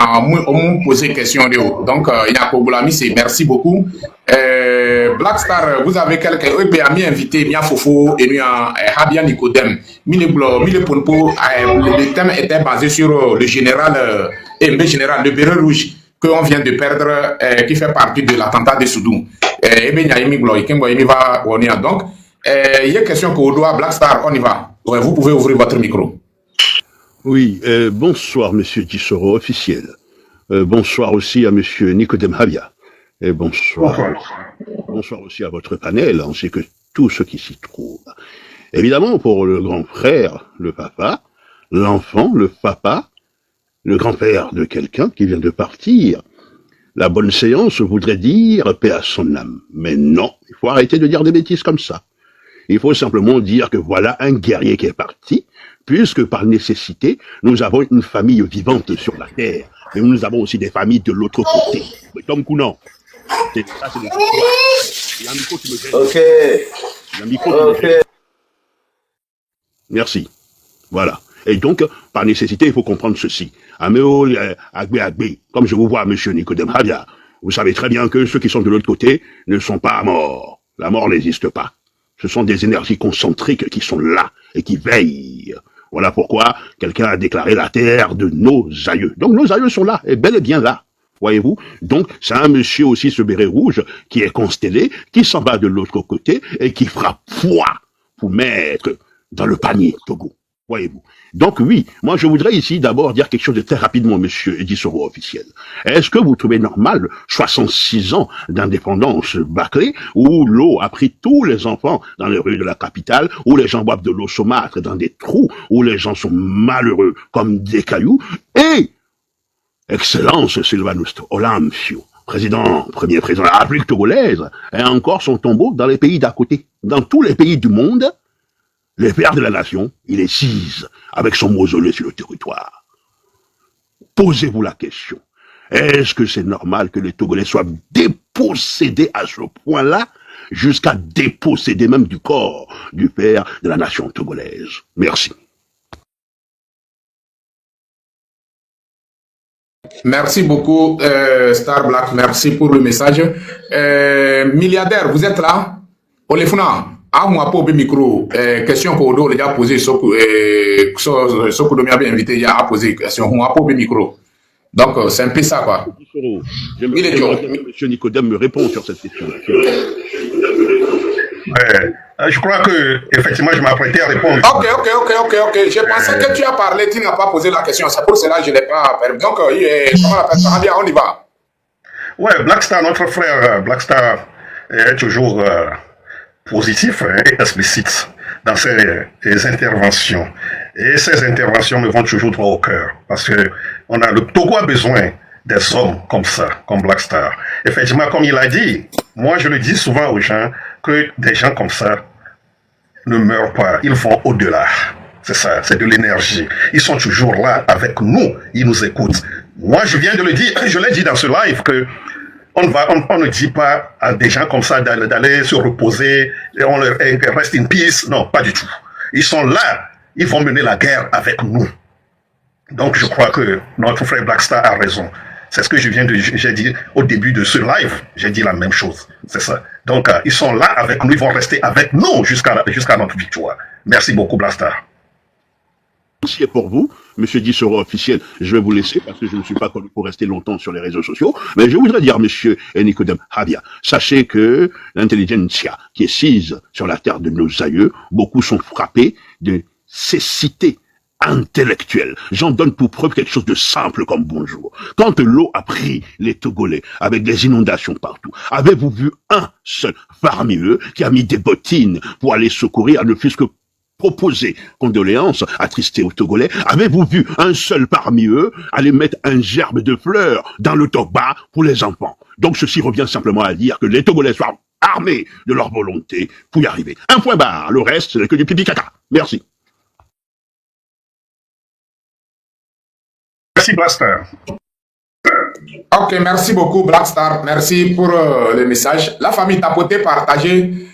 on poser question de haut. Donc Yakobola mi merci beaucoup. Black Star, vous avez quelqu'un qui a mis invité Mia Fofo et nous Habia Nicodème. Le thème était basé sur le général le béret rouge que on vient de perdre qui fait partie de l'attentat de Soudoum. Et bien Yaimi Glo, il va donc il y a une question pour Odoa Black Star, on y va. Ouais, vous pouvez ouvrir votre micro. Oui, bonsoir Monsieur Dissoro, officiel. Bonsoir aussi à Monsieur Nicodème Habia. Et bonsoir aussi à votre panel, ainsi que tous ceux qui s'y trouvent. Évidemment, pour le grand frère, le papa, l'enfant, le papa, le grand-père de quelqu'un qui vient de partir, la bonne séance voudrait dire paix à son âme. Mais non, il faut arrêter de dire des bêtises comme ça. Il faut simplement dire que voilà un guerrier qui est parti, puisque par nécessité, nous avons une famille vivante sur la terre, mais nous avons aussi des familles de l'autre côté. Mais Tom Kounan, c'est le il y a un micro qui me gêne. Ok. Il y a un micro qui me gêne. Merci. Voilà. Et donc, par nécessité, il faut comprendre ceci. Améo, Agbe, comme je vous vois, monsieur Nicodème Habia, vous savez très bien que ceux qui sont de l'autre côté ne sont pas morts. La mort n'existe pas. Ce sont des énergies concentriques qui sont là et qui veillent Voilà pourquoi quelqu'un a déclaré la terre de nos aïeux. Donc nos aïeux sont là, et bel et bien là. Voyez-vous? Donc, c'est un monsieur aussi, ce béret rouge, qui est constellé, qui s'en va de l'autre côté et qui fera foi pour mettre dans le panier Togo. Voyez-vous? Donc oui, moi je voudrais ici d'abord dire quelque chose de très rapidement, monsieur Eddy Soro officiel. Est-ce que vous trouvez normal 66 ans d'indépendance bâclée, où l'eau a pris tous les enfants dans les rues de la capitale, où les gens boivent de l'eau saumâtre dans des trous, où les gens sont malheureux comme des cailloux, et Excellence Sylvanus Olamfio, premier président de la République togolaise, a encore son tombeau dans les pays d'à côté. Dans tous les pays du monde, le père de la nation, il est sise avec son mausolée sur le territoire. Posez-vous la question. Est-ce que c'est normal que les Togolais soient dépossédés à ce point-là, jusqu'à déposséder même du corps du père de la nation togolaise? Merci. Merci beaucoup, Star Black. Merci pour le message. Milliardaire, vous êtes là? Olefuna, à moi pour le micro. Question pour Odo, il a posé ce que Domi a bien invité, il a posé question. On a pour le micro. Donc, c'est un peu ça, quoi. Monsieur Nicodème me répond sur cette question. Je crois que effectivement je m'apprêtais à répondre. Ok. J'ai pensé que tu as parlé, tu n'as pas posé la question. C'est pour cela que je ne l'ai pas permis. Donc, comment on appelle ça? On y va. Ouais, Blackstar, notre frère Blackstar est toujours positif et explicite dans ses interventions. Et ces interventions me vont toujours droit au cœur. Parce que le Togo a besoin des hommes comme ça, comme Blackstar. Effectivement, comme il a dit, moi je le dis souvent aux gens, que des gens comme ça ne meurent pas, ils vont au-delà. C'est ça, c'est de l'énergie. Ils sont toujours là avec nous, ils nous écoutent. Moi, je viens de le dire, je l'ai dit dans ce live, que on ne dit pas à des gens comme ça d'aller se reposer, et on leur reste in peace. Non, pas du tout. Ils sont là, ils vont mener la guerre avec nous. Donc, je crois que notre frère Blackstar a raison. C'est ce que j'ai dit au début de ce live. J'ai dit la même chose. C'est ça. Donc, ils sont là avec nous, ils vont rester avec nous jusqu'à notre victoire. Merci beaucoup, Blackstar. Merci pour vous, monsieur Eddy Soro officiel. Je vais vous laisser parce que je ne suis pas connu pour rester longtemps sur les réseaux sociaux. Mais je voudrais dire, monsieur Nicodème Habia, sachez que l'intelligentsia qui est sise sur la terre de nos aïeux, beaucoup sont frappés de cécité intellectuelle. J'en donne pour preuve quelque chose de simple comme bonjour. Quand l'eau a pris les Togolais avec des inondations partout, avez-vous vu un seul parmi eux qui a mis des bottines pour aller secourir, ne fût-ce que proposer condoléances attristées aux Togolais? Avez-vous vu un seul parmi eux aller mettre un gerbe de fleurs dans le Togba pour les enfants? Donc ceci revient simplement à dire que les Togolais soient armés de leur volonté pour y arriver. Un point barre, le reste ce n'est que du pipi caca. Merci. Merci Blackstar. Ok, merci beaucoup Blackstar. Merci pour le message. La famille Tapoté partagée.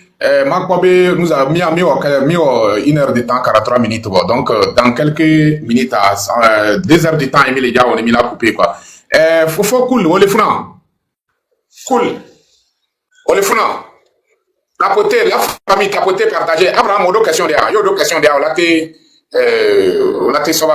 Makobe nous a mis 1 heure de temps, 43 minutes. Bon. Donc, dans quelques minutes, 2 heures de temps, les gars, on est mis là coupé, quoi. Faut cool, on les funa. Cool. On les funa. Tapoté, la famille Tapoté partagée. Abraham, on a deux questions derrière. Il y a 2 questions derrière. On a été sauvé.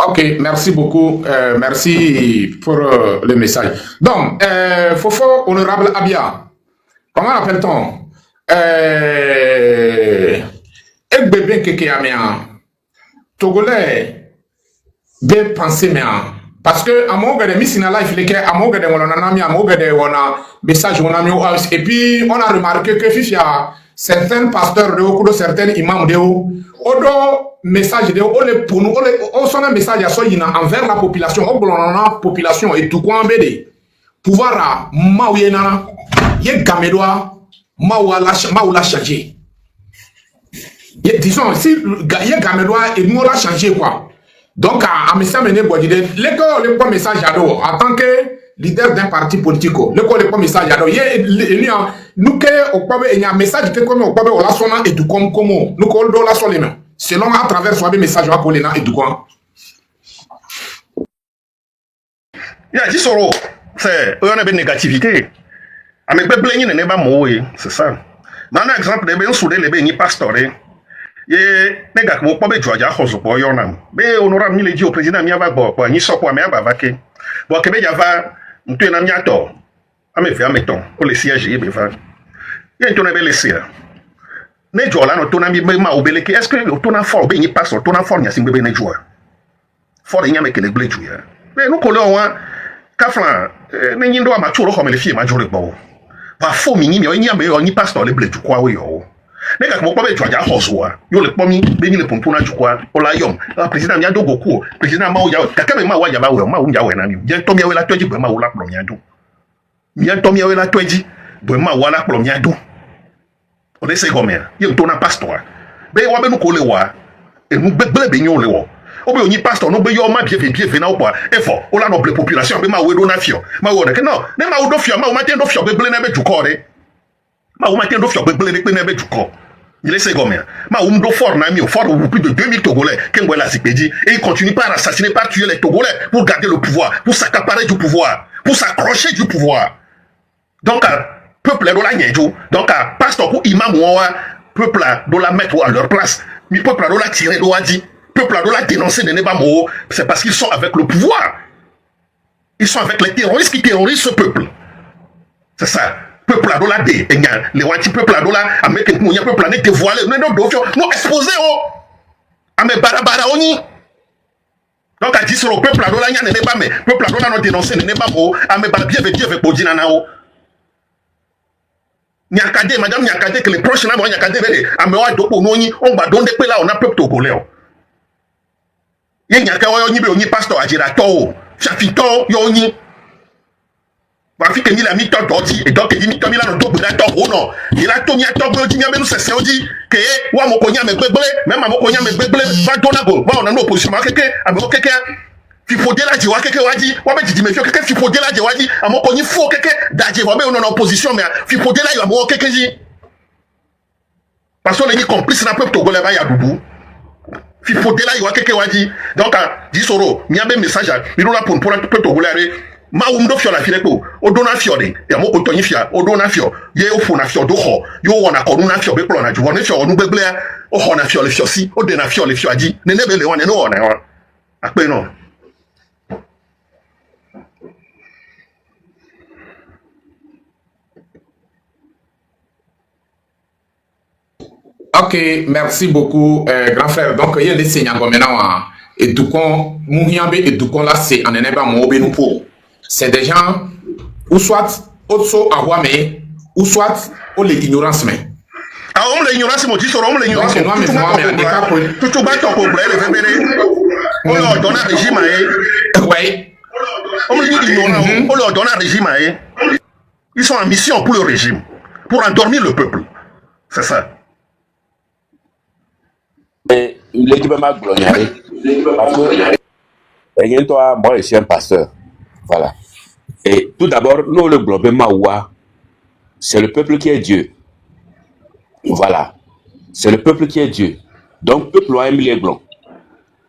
Ok, merci beaucoup. Merci pour le message. Donc, Fofo Honorable Abia, comment appelle-t-on? Bébé Kekeamea, Togolais, bien pensé, mais parce que à mon gars de Missina Life, les gars, à mon gars de Wananami, à mon gars de Wana, message Wanami, et puis on a remarqué que il y a certains pasteurs de Okudo, certains imams de Odo, message de Ole pour nous, on sonne un message à Soyina envers la population, au la population et tout quoi en BD. Pouvoir à Maouyenana, Yé Gamedoa, Maoula changé. Disons, si Yé Gamedoa et nous l'a changé quoi. Donc, à message mené Boadide, l'école le premier message à l'eau, en tant que leader d'un parti politique, l'école le premier message à l'eau, nous que au pas il y a un message que comme au pas on la sonna et du comme nous qu'on la sonne les mains. Selon à travers soit des messages à coller et du quoi. Il a dit soro, c'est eux on a une négativité. Avec bébé ni n'est pas moué, c'est ça. Maintenant exemple de ben soudé les ben ni pastoré. Ye nega ko po be joja hozo po yonam. Be honorable ni le dit au président mi ava bo po ni so po me aba vaké. Bon que be java mtu na miato. Ame fait ameton pour les sièges be va. Ye ntona be laisser. Ne jola no tona mi be ma obeleke. Est-ce que le tona fort be ni pastor tona fort ni asimbe be ne joa. Fort ni ameke le ble joya. Mais nous collons wa kaflan ne nyindo ama churo ko me le fie ma jore bo. Ba fo mi ni mi onyame oni pastor le ble kwa we yo. Nega ko be twaja hosoa yo le pomi be ni le pompona jukwa ola yom president nya dogo ku president ma o ya kaka me ma wa ya ba we ma o nya we na mi je to mi we la toji be ma o la pro nya do mi to mi we la toji be ma wa la pro nya do o de se gomen ye to na pastor be wa be nu ko le wa e nu begbele be nyo le wo o be oni pastor no be yo ma bien na o pa e fo o la no ble population be ma we do na fio ma wo de ke no ne ma o do fio ma o ma ten do fio be ble na be juko de ma o ma ten do fio be ble ne pe na be juko. Il est segomé. Ma Oumdo fort n'a mis au fort plus de 2000 Togolais. Kengwela Zipedi. Et il continue par assassiner, par tuer les Togolais pour garder le pouvoir, pour s'accaparer du pouvoir, pour s'accrocher du pouvoir. Donc, peuple de la Niedjou, donc, pasteur ou imam ou peuple de la mettre à leur place, mais peuple de la tirer de Wadi, peuple de la dénoncer de Nebamo, c'est parce qu'ils sont avec le pouvoir. Ils sont avec les terroristes qui terrorisent ce peuple. C'est ça. Peuple à dollar des les wanti peuple à dollar américain mounya peuple à n'était voilé non dofio non exposé oh ame barabara oni donc a dit sur le peuple à dollar nya n'est pas mais peuple à dollar non dénoncé n'est pas oh ame ba bien avec bodina na oh nyakade madame nyakade que les proches na mo nyakade vele ame wa dopo noni on ba donde pe là on a peuple togolais oh ye nyaka wa oni be oni pasteur ajira to chafito yo oni va fi que ni la mi to doti et donc il mi to mi la no do bra to ho no il a to mi to bro ji mi be no sese oji ke wa mo ko nya me gbegbele même mo ko nya me gbegbele va dona go ba ona no opposition ma keke ame ko keke fi fode la ji wa keke waji wa be jiji me fi keke fi fode la ji waji amo ko ni fo keke daje wa be ona no opposition mais fi fode la yo amo keke ji parce que les ni complice na peuple togolais ba ya dudu fi fode la yo keke waji donc di soro mi abe message mi no la pour peuple togolais ma umdo fio la file ko o dona fio de ya mo ko toni fia o dona fio ye o fo na fio do ho yo wona ko na fio be plo na ju wona fio onu begle o ho na fio le fio si o de na fio le fio aji ne be le wona no wona wa ape no. Ok, merci beaucoup, grand frère. Donc, il y a des signes maintenant. Et tout con, Mouniambe et tout con là, c'est en eneba mo be nous pour. C'est des gens, ou soit, au awame, ou soit, au l'ignorance, mais. Ah, on l'ignorance, mon dit, on l'ignorance. Donc, moi, mais tout va ton problème, le février. On leur donne un régime, oui. On leur donne un régime, ils sont en mission pour le régime, pour endormir le peuple. C'est ça. Et l'équipe m'a glorifié. Parce que, toi, moi, je suis un pasteur. Voilà. Et tout d'abord, nous, le globe Maoua, c'est le peuple qui est Dieu. Voilà. C'est le peuple qui est Dieu. Donc, le peuple a mis les blancs.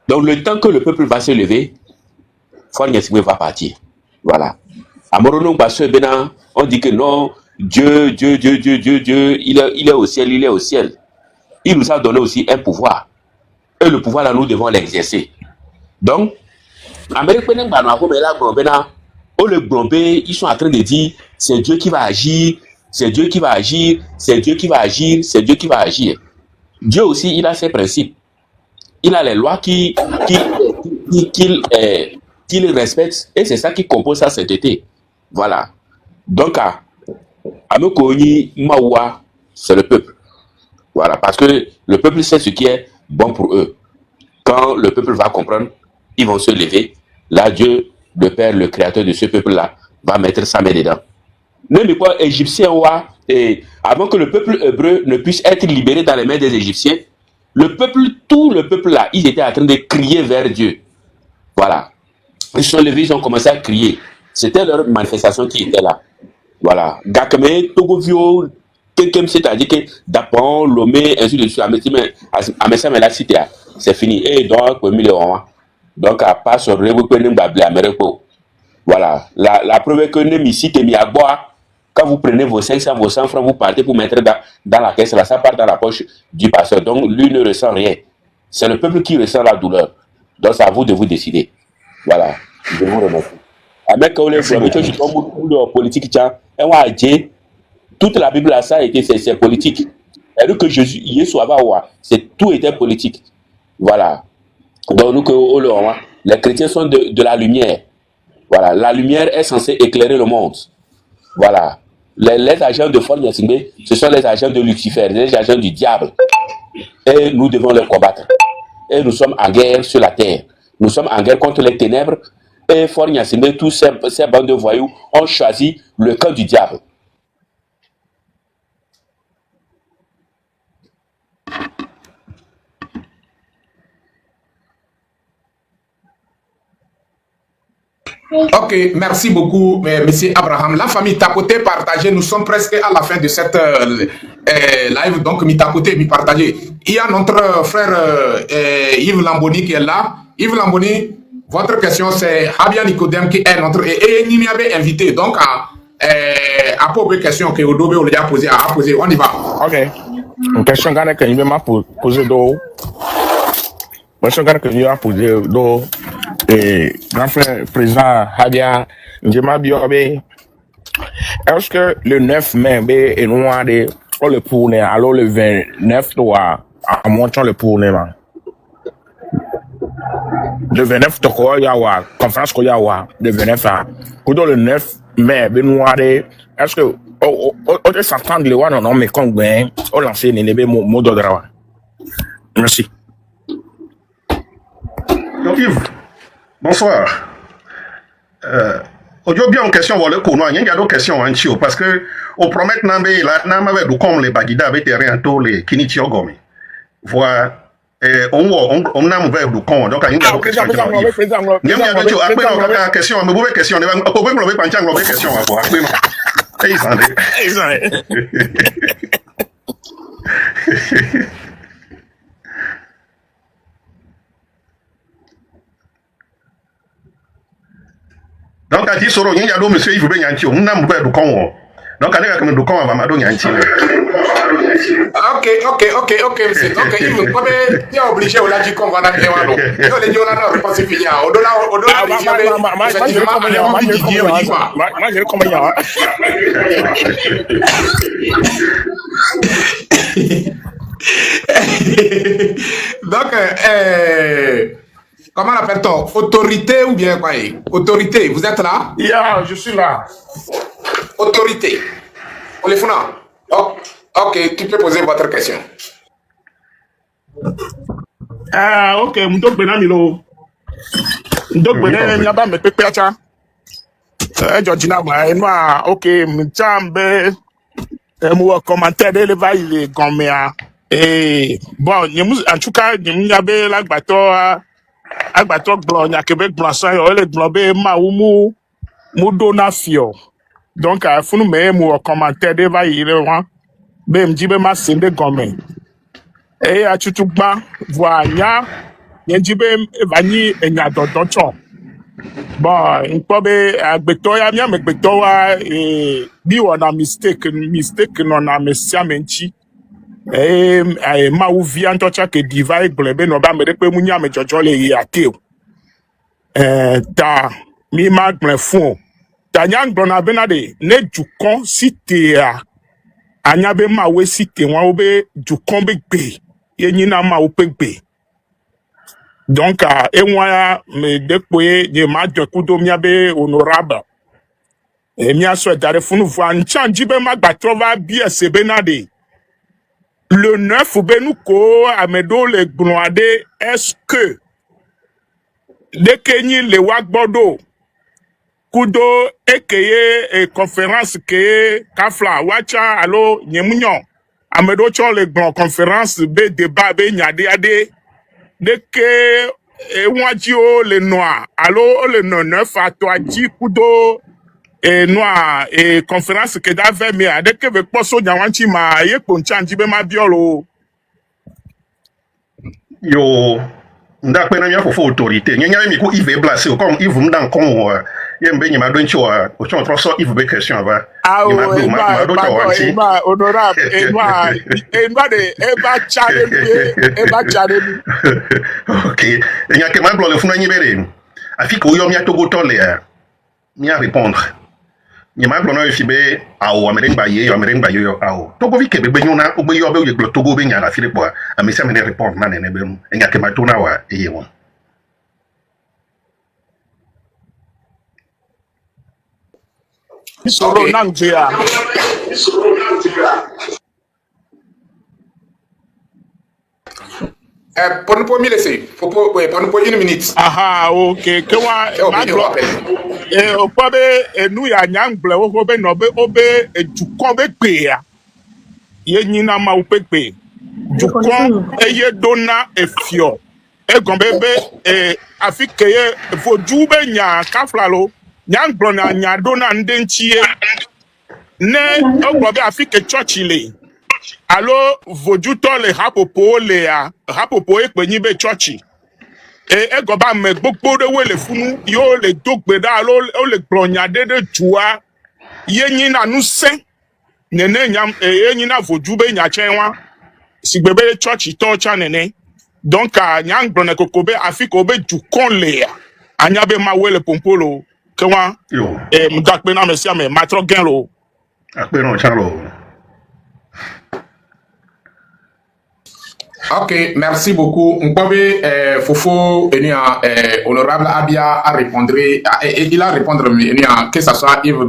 Donc, le temps que le peuple va se lever, Fouagnassimé va partir. Voilà. À Moronon, on dit que non, Dieu, il est au ciel, il est au ciel. Il nous a donné aussi un pouvoir. Et le pouvoir, là, nous devons l'exercer. Donc, ils sont en train de dire c'est Dieu qui va agir, c'est Dieu qui va agir, c'est Dieu qui va agir, c'est Dieu qui va agir. Dieu aussi, il a ses principes. Il a les lois qu'il respecte et c'est ça qui compose sa sainteté. Voilà. Donc, à Amekoni Maoua, c'est le peuple. Voilà. Parce que le peuple sait ce qui est bon pour eux. Quand le peuple va comprendre, ils vont se lever. Là, Dieu, le Père, le Créateur de ce peuple-là, va mettre sa main dedans. Même quoi, Égyptiens, et avant que le peuple hébreu ne puisse être libéré dans les mains des Égyptiens, tout le peuple-là, ils étaient en train de crier vers Dieu. Voilà. Ils se sont levés, ils ont commencé à crier. C'était leur manifestation qui était là. Voilà. Gakame, Togovio, quelqu'un c'est-à-dire que Dapon, Lomé, ainsi de suite, c'est fini. Et donc, donc, à part sur le République, Voilà. La preuve est que ici, quand vous prenez vos 500, vos 100 francs, vous partez pour mettre dans la caisse, là, ça part dans la poche du pasteur. Donc, lui ne ressent rien. C'est le peuple qui ressent la douleur. Donc, c'est à vous de vous décider. Voilà. Je vous remercie. Avec politique, toute la Bible, ça a été, c'est politique. Et que Jésus, tout était politique. Voilà. Donc, nous, les chrétiens sont de la lumière. Voilà. La lumière est censée éclairer le monde. Voilà. Les agents de Fort Yassingbe, ce sont les agents de Lucifer, les agents du diable. Et nous devons les combattre. Et nous sommes en guerre sur la terre. Nous sommes en guerre contre les ténèbres. Et Fort Yassingbe, tous ces bandes de voyous ont choisi le camp du diable. Ok, merci beaucoup, monsieur Abraham. La famille Tapoté partagée, nous sommes presque à la fin de cette live, donc mi Tapoté, mi partagé. Il y a notre frère Yves Lamboni qui est là. Yves Lamboni, votre question c'est Habia Nicodème qui est notre et ni m'avait invité. Donc à poser question que Odobe on l'a posé à poser. On y va. Ok. Une question que je m'a posé d'eau. Une question que je m'a posé d'eau. Et grand frère président Habia Njemabiorbe, est-ce que le 9 mai est noir de le pour alors le 29 doit à montant le pour le 29 de quoi yawa conférence quoi yawa le 29 à le 9 mai ben noir de est-ce que on peut s'entendre le one non mais quand ben on lance les nébé mot d'ordre. Merci. Donc Yves, bonsoir. Aujourd'hui, bien en question, voilà, il y a d'autres questions en Chio, parce que au promet n'avait du comme les Bagida avec terrain tous les Kinitio Gomi. Voilà. On n'a ouvert du con, donc il y a d'autres questions. Il y a d'autres questions, mais vous avez question, vous pouvez me lever pas une question à voir. Donc, à dire sur il y a monsieur Yves Benyanti, on n'a pas de con. Donc, à dire que le con va m'adonner un petit. Ok, monsieur. Donc, Yves, comme tu es obligé, on l'a dit qu'on va en aller. On l'a dit, on a réponse finie. Au-delà, donc, comment l'appelle-t-on? Autorité ou bien quoi? Autorité, vous êtes là? Yeah, je suis là. Autorité. On les fout là. Oh, ok, tu peux poser votre question. Ah, ok, m'dok benamilo. M'dok benem yaba me pepeacha. Georgina moi, ok, m'chambe. Moi commentaire de leva il est gommea. Et bon, en tout cas, y'abe la agbato gblɔ nyakebe gblɔ sa yɔ ele gblɔ be mawu mu dona fio donc funu me mu commentaire de va yi le wa be mdi be ma se de gɔme e atutu gba voa nya nyedi be va nyi enya dɔdɔ tsɔ bon nkpɔ be agbetɔ ya mia me gbetɔ wa bi wɔna mistake nɔ na me sia me ŋtsi mawu via ŋutɔ tsa ke diva egblɔ be nɔ be ame ɖe kpe mu nye ame dzɔdzɔ le yi ate o ta mi ma gblɔ fún o ta nya gblɔna bena de ne dukɔ si tea anya be mawu si te wɔn wo be dukɔ be gbe ye nyina mawu ƒe gbe donc eŋua ya me de kpoe nye ma dɔn kudo mia be honorable mia sɔ da ɖe funu voa ntsa dzi be ma gbatrɔ va bia se bena de. Le 9 benuko amedo le gblɔade est-ce que dekenyi le wa gbɔdo kudo ekeye conférence ke kafla wacha alo nyemunyo amedo tsɔ le gblɔ conférence be débat be nyade ade deke ewadziwo le noa alo le no 9 atoa dzi kudo noa conférence que d'avait mais avec que veut pas so nyawanchi ma ye poncha nji be ma biolo yo ndakpe na mia fofo autorité nyanya mi ko Yves blessé comme Yves mdan kon Yembe nyima do nchiwa ochon troso if be question ava. Ah, Nyima oh, do ma do chawa nchi. honorable, de, eba chare mi. OK. Enya ke ma blo le funa nyibere. Afika uyo mia togo tole mia répondre. Nyima blo no ifibe awo amerengba ye yo amerengba yo awo. Togo vi ke be nyuna ogbe yo be ye togo be nya na file kwa. Amisa me répondre na ne be mu. Enya ke ma tuna wa eye won. Soro Ok. nangjea. Pour nous me laisser. Pour nous 1 minute. Aha, ok. Kewa, Et on vient magro. rappel. Okwabe, enu ya nyangble, obe no be, obe, jukobe kwe. Ye nyina ma upekpe. Jukon, eye dona efio. Gombebe, afikeye, vojube nya kaflalo. Nyangble na nya dona ndenchie. Ne, okwabe afike churchile. Alo, vojuto le hapopo le ya. Hapopo ekpe nyibe churchi. Egoba me gbogbo de we le funu yo le dogbe da lo o le gblonya de jua ye nyina nu se nene nyam ye nyina vojube nya chenwa sigbebe church to cha nene donc a nyang blone kokobe afiko be ju kon le ya anya be ma we le pompolo kewa Yo. mdakpe na mesia me matro gen lo. Akpe no chalo. Ok, merci beaucoup. Mkwabe Fofo honorable Abia a répondre il a répondre que ça soit il veut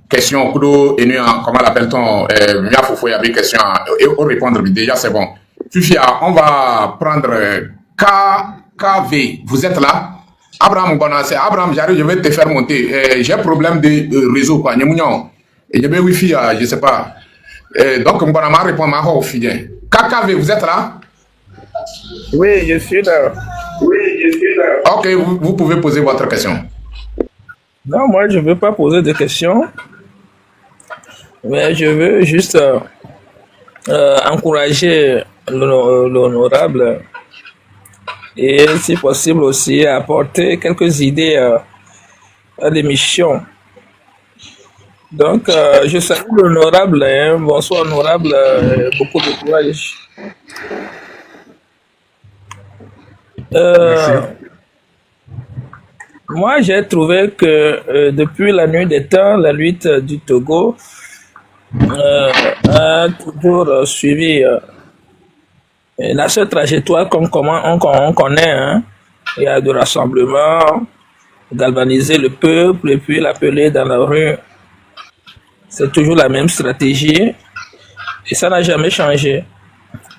question kudo comment l'appelle-t-on Mia Fofo il y avait question au répondre déjà c'est bon. Fifia, on va prendre KV. Vous êtes là? Abraham Bonasse, Abraham, j'arrive, je vais te faire monter. J'ai un problème de réseau quoi. Et je vais wifi, je sais pas. Donc Mbonama répond ma ho fidèle. KKV, vous êtes là? Oui, je suis là. Ok, vous pouvez poser votre question. Non, moi, je ne veux pas poser de questions, mais je veux juste encourager l'honorable et, si possible, aussi apporter quelques idées à l'émission. Donc, je salue l'honorable. Hein. Bonsoir, honorable. Beaucoup de courage. Moi, j'ai trouvé que depuis la nuit des temps, la lutte du Togo a toujours suivi la seule trajectoire qu'on connaît. Hein. Il y a du rassemblement, galvaniser le peuple et puis l'appeler dans la rue. C'est toujours la même stratégie et ça n'a jamais changé.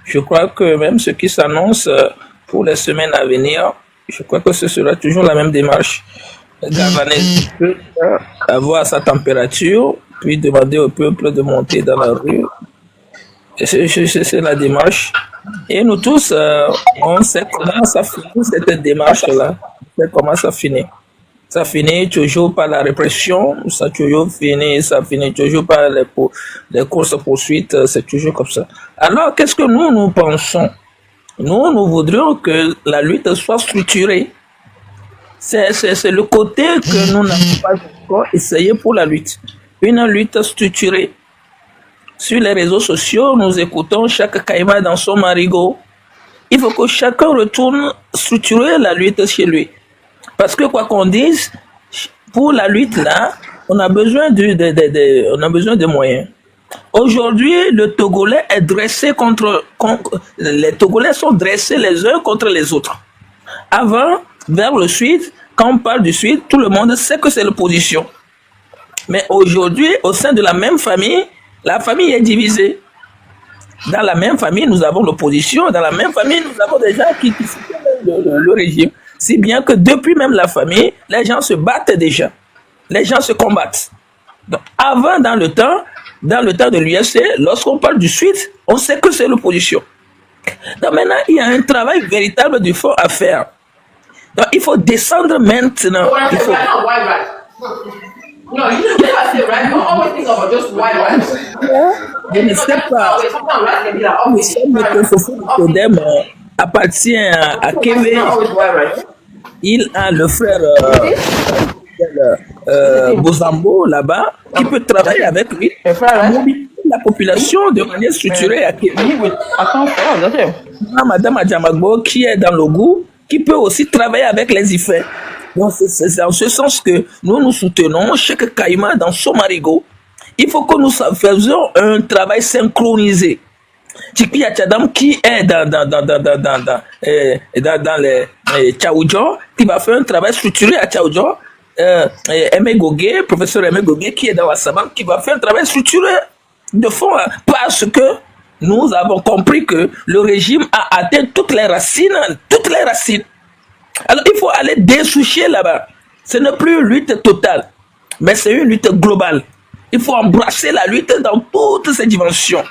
Je crois que même ce qui s'annonce pour les semaines à venir, je crois que ce sera toujours la même démarche. Galvaniser le peuple, avoir sa température, puis demander au peuple de monter dans la rue. C'est la démarche. Et nous tous, on sait comment ça finit cette démarche-là. On sait comment ça finit. Ça finit toujours par la répression, ça finit toujours par les courses-poursuites, c'est toujours comme ça. Alors, qu'est-ce que nous pensons? Nous voudrions que la lutte soit structurée. C'est le côté que nous n'avons pas encore essayé pour la lutte. Une lutte structurée. Sur les réseaux sociaux, nous écoutons chaque caïma dans son marigot. Il faut que chacun retourne structurer la lutte chez lui. Parce que quoi qu'on dise, pour la lutte là, on a besoin de moyens. Aujourd'hui, le Togolais est dressé les Togolais sont dressés les uns contre les autres. Avant, vers le sud, quand on parle du sud, tout le monde sait que c'est l'opposition. Mais aujourd'hui, au sein de la même famille, la famille est divisée. Dans la même famille, nous avons l'opposition. Dans la même famille, nous avons des gens qui soutiennent le régime. Si bien que depuis même la famille, les gens se battent déjà. Les gens se combattent. Donc, avant, dans le temps de l'UFC, lorsqu'on parle du Sud, on sait que c'est l'opposition. Donc maintenant, il y a un travail véritable du fond à faire. Donc il faut descendre maintenant. Il faut... No, you just never say right. You always think about just white. Je ne sais pas. Nikodème appartient à Kébé. Il a le frère Bozambo là-bas, qui peut travailler avec lui Et frère, à hein? mobiliser la population de manière structurée à Kémy. Attends, frère, attends. Madame Adjamagbo, qui est dans le goût, qui peut aussi travailler avec les IFE. Donc, c'est en ce sens que nous soutenons chaque Caïma dans Somarigo. Il faut que nous faisions un travail synchronisé. Tchipi Achadam qui est dans les Tchaoudjo, qui va faire un travail structuré à Tchaoudjo. Aimé Gogué, professeur Aimé Gogué, qui est dans Wassabam, qui va faire un travail structuré de fond, hein, parce que nous avons compris que le régime a atteint toutes les racines, toutes les racines. Alors il faut aller dessoucher là-bas. Ce n'est plus une lutte totale, mais c'est une lutte globale. Il faut embrasser la lutte dans toutes ses dimensions.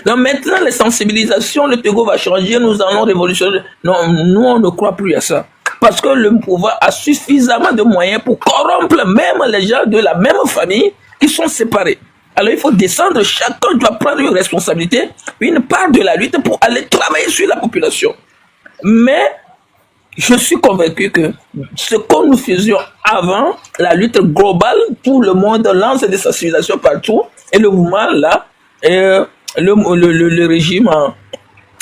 Donc maintenant, les sensibilisations, le Togo va changer, nous allons révolutionner. Non, nous, on ne croit plus à ça. Parce que le pouvoir a suffisamment de moyens pour corrompre même les gens de la même famille qui sont séparés. Alors il faut descendre, chacun doit prendre une responsabilité, une part de la lutte pour aller travailler sur la population. Mais je suis convaincu que ce que nous faisions avant, la lutte globale, tout le monde lance des sensibilisations partout, et le mouvement là, le régime,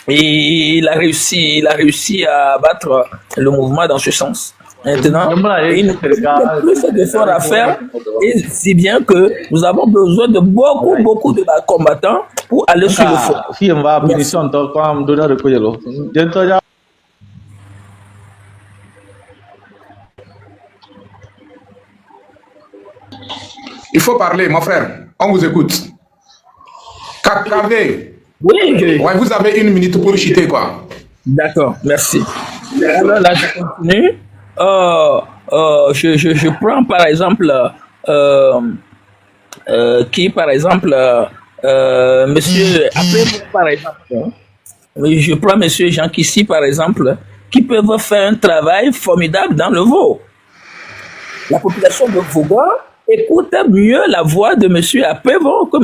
il a réussi à battre le mouvement dans ce sens. Maintenant, il nous reste plus d'efforts à faire, et si bien que nous avons besoin de beaucoup de combattants pour aller sur le front. Merci. Il faut parler, mon frère. On vous écoute. Kavé. Oui, Ouais, vous avez 1 minute pour chuter, quoi. d'accord, merci. Alors là, je continue. Je prends par exemple monsieur, après vous, par exemple, hein, je prends monsieur Jean Kissi par exemple, qui peuvent faire un travail formidable dans le Vaud. La population de Vaughan écoute mieux la voix de monsieur Apévo que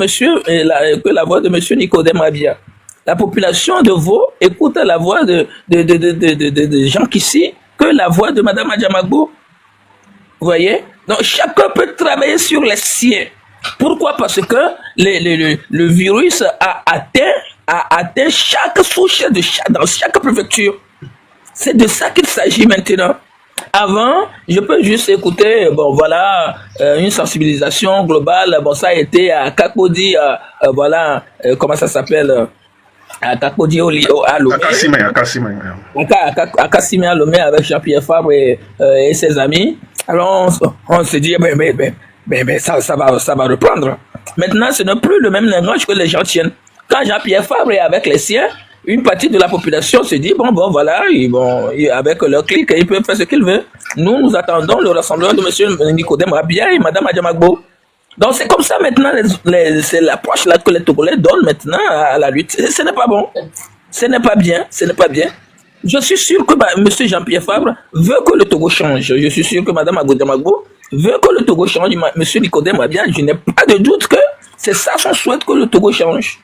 la voix de monsieur Nicodème Abia. La population de Vaud écoute la voix de Jean Kissi que la voix de madame Adjamagbo. Vous voyez? Donc chacun peut travailler sur les siens. Pourquoi? Parce que le virus a atteint chaque souche dans chaque préfecture. C'est de ça qu'il s'agit maintenant. Avant, je peux juste écouter, bon voilà, une sensibilisation globale. Bon, ça a été à Kakodi, voilà, comment ça s'appelle, à Kakodi à Lomé. À Kassimé à Lomé avec Jean-Pierre Fabre et ses amis. Alors on se dit, ça va reprendre. Maintenant, ce n'est plus le même langage que les gens tiennent. Quand Jean-Pierre Fabre est avec les siens, une partie de la population se dit, bon, voilà, avec leur clic, ils peuvent faire ce qu'ils veulent. Nous attendons le rassemblement de M. Nicodème Abia et Mme Adjamagbo. Donc c'est comme ça maintenant, c'est l'approche là que les Togolais donnent maintenant à la lutte. Ce n'est pas bon, ce n'est pas bien, ce n'est pas bien. Je suis sûr que M. Jean-Pierre Fabre veut que le Togo change. Je suis sûr que Mme Adjamagbo veut que le Togo change. M. Nicodème Abia, je n'ai pas de doute que c'est ça son souhait, que le Togo change.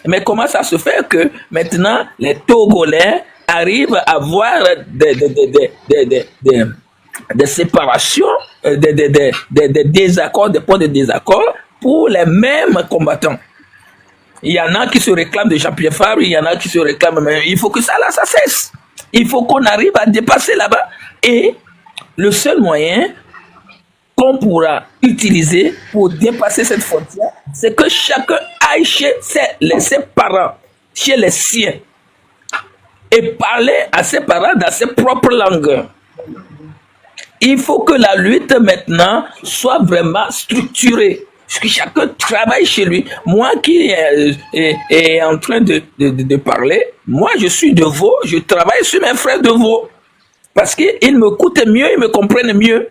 Mais comment ça se fait que maintenant les Togolais arrivent à avoir des séparations, des désaccords, des points de désaccord pour les mêmes combattants? Il y en a qui se réclament de Jean-Pierre Fabre, il y en a qui se réclament, mais il faut que ça cesse. Il faut qu'on arrive à dépasser là-bas. Et le seul moyen qu'on pourra utiliser pour dépasser cette frontière, c'est que chacun aille chez ses parents, chez les siens, et parler à ses parents dans ses propres langues. Il faut que la lutte maintenant soit vraiment structurée, que chacun travaille chez lui. Moi qui est en train de parler, moi je suis de Vaud, je travaille sur mes frères de Vaud, parce qu'ils m'écoutent mieux, ils me comprennent mieux.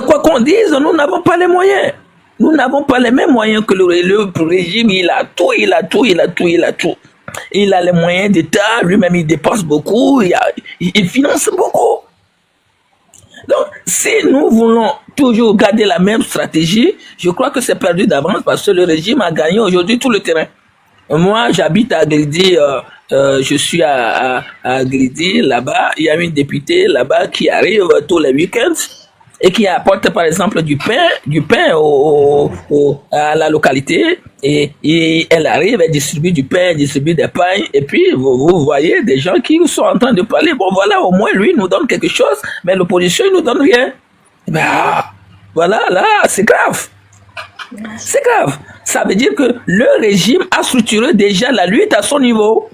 Quoi qu'on dise, nous n'avons pas les moyens. Nous n'avons pas les mêmes moyens que le régime. Il a tout. Il a les moyens d'État, lui-même il dépense beaucoup, il finance beaucoup. Donc, si nous voulons toujours garder la même stratégie, je crois que c'est perdu d'avance parce que le régime a gagné aujourd'hui tout le terrain. Moi, j'habite à Gridi, je suis à Gridi, là-bas, il y a une députée là-bas qui arrive tous les week-ends. et qui apporte par exemple du pain à la localité, et elle arrive, elle distribue du pain, elle distribue des pains, et puis vous voyez des gens qui sont en train de parler, bon voilà, au moins lui nous donne quelque chose, mais l'opposition il nous donne rien. Ben, voilà, là, c'est grave. C'est grave. Ça veut dire que le régime a structuré déjà la lutte à son niveau.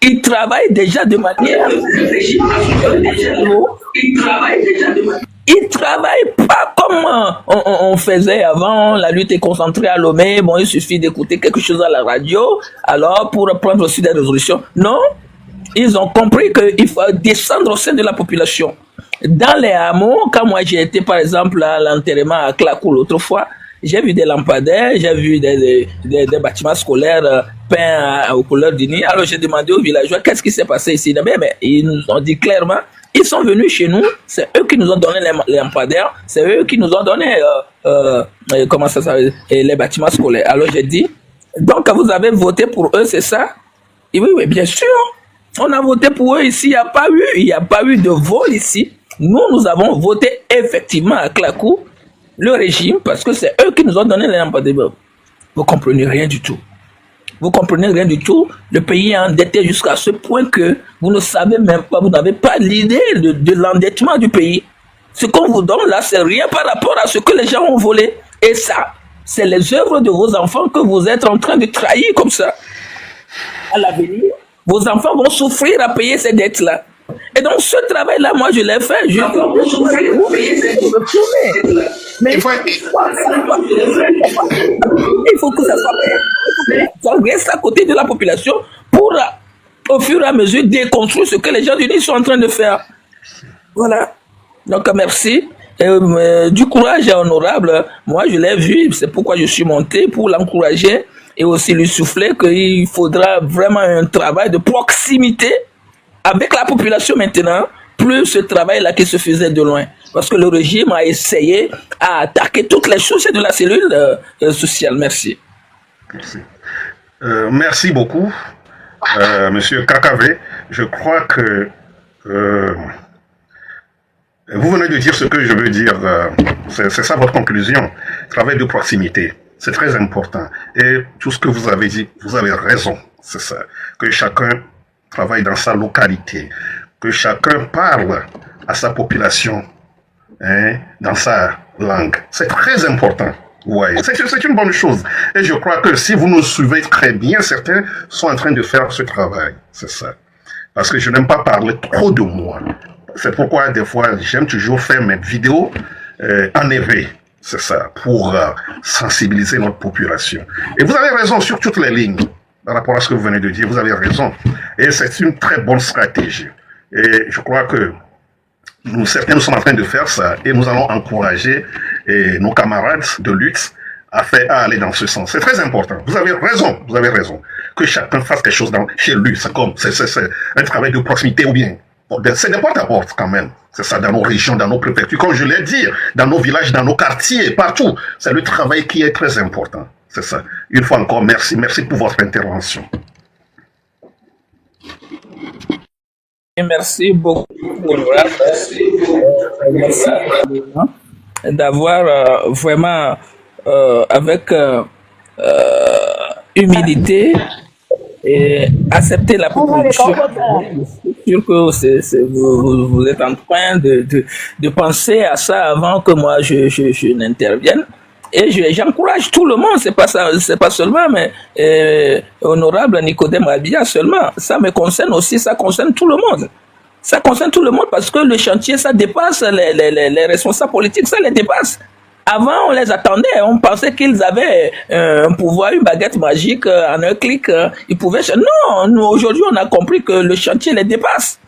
Il travaille déjà de manière. Il travaille pas comme on faisait avant. La lutte est concentrée à Lomé. Bon, il suffit d'écouter quelque chose à la radio. Alors, pour prendre aussi des résolutions. Non, ils ont compris qu'il faut descendre au sein de la population. Dans les hameaux, quand moi j'ai été par exemple à l'enterrement à Clacou l'autre fois, j'ai vu des lampadaires, j'ai vu des bâtiments scolaires peints aux couleurs d'Uni. Alors j'ai demandé aux villageois qu'est-ce qui s'est passé ici. Mais ils nous ont dit clairement, ils sont venus chez nous, c'est eux qui nous ont donné les lampadaires, c'est eux qui nous ont donné comment ça s'appelle, les bâtiments scolaires. Alors j'ai dit, donc vous avez voté pour eux, c'est ça? Et oui, bien sûr. On a voté pour eux ici, il n'y a pas eu de vol ici. Nous avons voté effectivement à Clacou le régime parce que c'est eux qui nous ont donné les lampadaires. Vous comprenez rien du tout. Vous comprenez rien du tout. Le pays est endetté jusqu'à ce point que vous ne savez même pas, vous n'avez pas l'idée de l'endettement du pays. Ce qu'on vous donne là, c'est rien par rapport à ce que les gens ont volé. Et ça, c'est les œuvres de vos enfants que vous êtes en train de trahir comme ça. À l'avenir, vos enfants vont souffrir à payer ces dettes-là. Et donc, ce travail-là, moi, je l'ai fait. Mais il faut que ça soit fait. Ça reste à côté de la population pour, au fur et à mesure, déconstruire ce que les gens du Nil sont en train de faire. Voilà. Donc, merci. Du courage honorable. Moi, je l'ai vu. C'est pourquoi je suis monté pour l'encourager et aussi lui souffler qu'il faudra vraiment un travail de proximité avec la population maintenant, plus ce travail-là qui se faisait de loin. Parce que le régime a essayé à attaquer toutes les choses de la cellule sociale. Merci. Merci. Merci beaucoup, Monsieur Kakavé. Je crois que vous venez de dire ce que je veux dire. C'est ça votre conclusion. Travail de proximité. C'est très important. Et tout ce que vous avez dit, vous avez raison. C'est ça. Que chacun travaille dans sa localité, que chacun parle à sa population, hein, dans sa langue. C'est très important. Ouais, c'est une bonne chose. Et je crois que si vous nous suivez très bien, certains sont en train de faire ce travail. C'est ça. Parce que je n'aime pas parler trop de moi. C'est pourquoi des fois, j'aime toujours faire mes vidéos en éveil. C'est ça, pour sensibiliser notre population. Et vous avez raison sur toutes les lignes. Par rapport à ce que vous venez de dire, vous avez raison. Et c'est une très bonne stratégie. Et je crois que certains sommes en train de faire ça et nous allons encourager nos camarades de lutte à aller dans ce sens. C'est très important. Vous avez raison. Que chacun fasse quelque chose chez lui. C'est un travail de proximité ou bien. C'est des porte à porte quand même. C'est ça, dans nos régions, dans nos préfectures. Comme je l'ai dit, dans nos villages, dans nos quartiers, partout. C'est le travail qui est très important. C'est ça. Une fois encore, merci. Merci pour votre intervention. Merci beaucoup d'avoir vraiment, avec humilité, et accepté la proposition. Je suis sûr que vous êtes en train de penser à ça avant que moi je n'intervienne. Et j'encourage tout le monde, c'est pas seulement, mais honorable Nicodème Abia seulement. Ça me concerne aussi, ça concerne tout le monde. Ça concerne tout le monde parce que le chantier, ça dépasse les responsables politiques, ça les dépasse. Avant, on les attendait, on pensait qu'ils avaient un pouvoir, une baguette magique, en un clic, ils pouvaient... Non, nous, aujourd'hui, on a compris que le chantier les dépasse.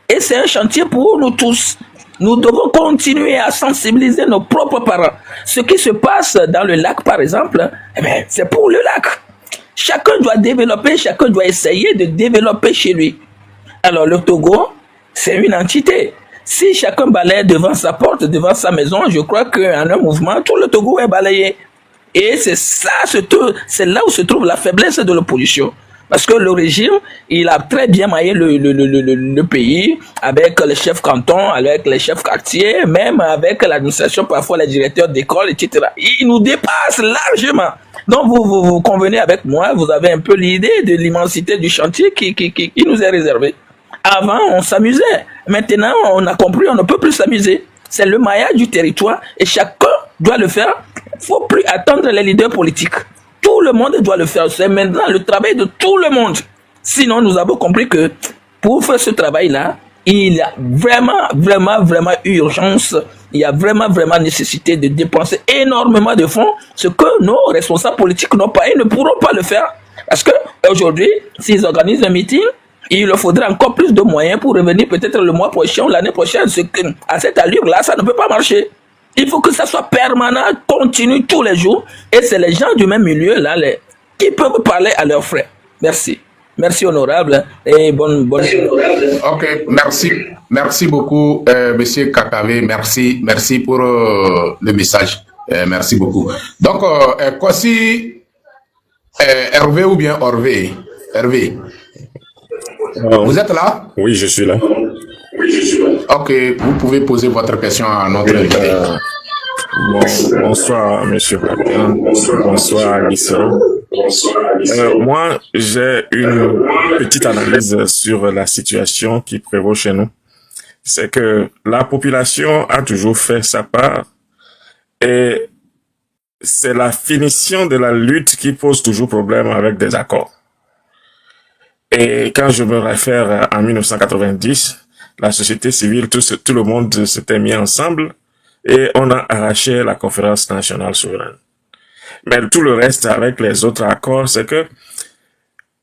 Et c'est un chantier pour nous tous. Nous devons continuer à sensibiliser nos propres parents. Ce qui se passe dans le lac, par exemple, c'est pour le lac. Chacun doit développer, chacun doit essayer de développer chez lui. Alors, le Togo, c'est une entité. Si chacun balaye devant sa porte, devant sa maison, je crois qu'en un mouvement, tout le Togo est balayé. Et c'est là où se trouve la faiblesse de l'opposition. Parce que le régime, il a très bien maillé le pays, avec les chefs cantons, avec les chefs quartiers, même avec l'administration, parfois les directeurs d'école, etc. Il nous dépasse largement. Donc vous convenez avec moi, vous avez un peu l'idée de l'immensité du chantier qui nous est réservé. Avant, on s'amusait. Maintenant, on a compris, on ne peut plus s'amuser. C'est le maillage du territoire et chacun doit le faire. Il ne faut plus attendre les leaders politiques. Tout le monde doit le faire. C'est maintenant le travail de tout le monde. Sinon, nous avons compris que pour faire ce travail-là, il y a vraiment urgence. Il y a vraiment nécessité de dépenser énormément de fonds, ce que nos responsables politiques n'ont pas et ne pourront pas le faire. Parce que aujourd'hui, s'ils organisent un meeting, il leur faudra encore plus de moyens pour revenir peut-être le mois prochain ou l'année prochaine. À cette allure-là, ça ne peut pas marcher. Il faut que ça soit permanent, continu tous les jours. Et c'est les gens du même milieu là qui peuvent parler à leurs frères. Merci. Merci honorable et bonne. Ok, merci beaucoup, Monsieur Kakavé. Merci pour le message. Merci beaucoup. Donc, Kwasi Hervé ou bien Orvé? Hervé. Vous êtes là? Oui, je suis là. Ok, vous pouvez poser votre question à notre invité. Bonsoir, monsieur Fabien. Bonsoir, Guissero. Moi, j'ai une petite analyse sur la situation qui prévaut chez nous. C'est que la population a toujours fait sa part et c'est la finition de la lutte qui pose toujours problème avec des accords. Et quand je me réfère à 1990, la société civile, tout le monde s'était mis ensemble et on a arraché la conférence nationale souveraine. Mais tout le reste avec les autres accords, c'est que,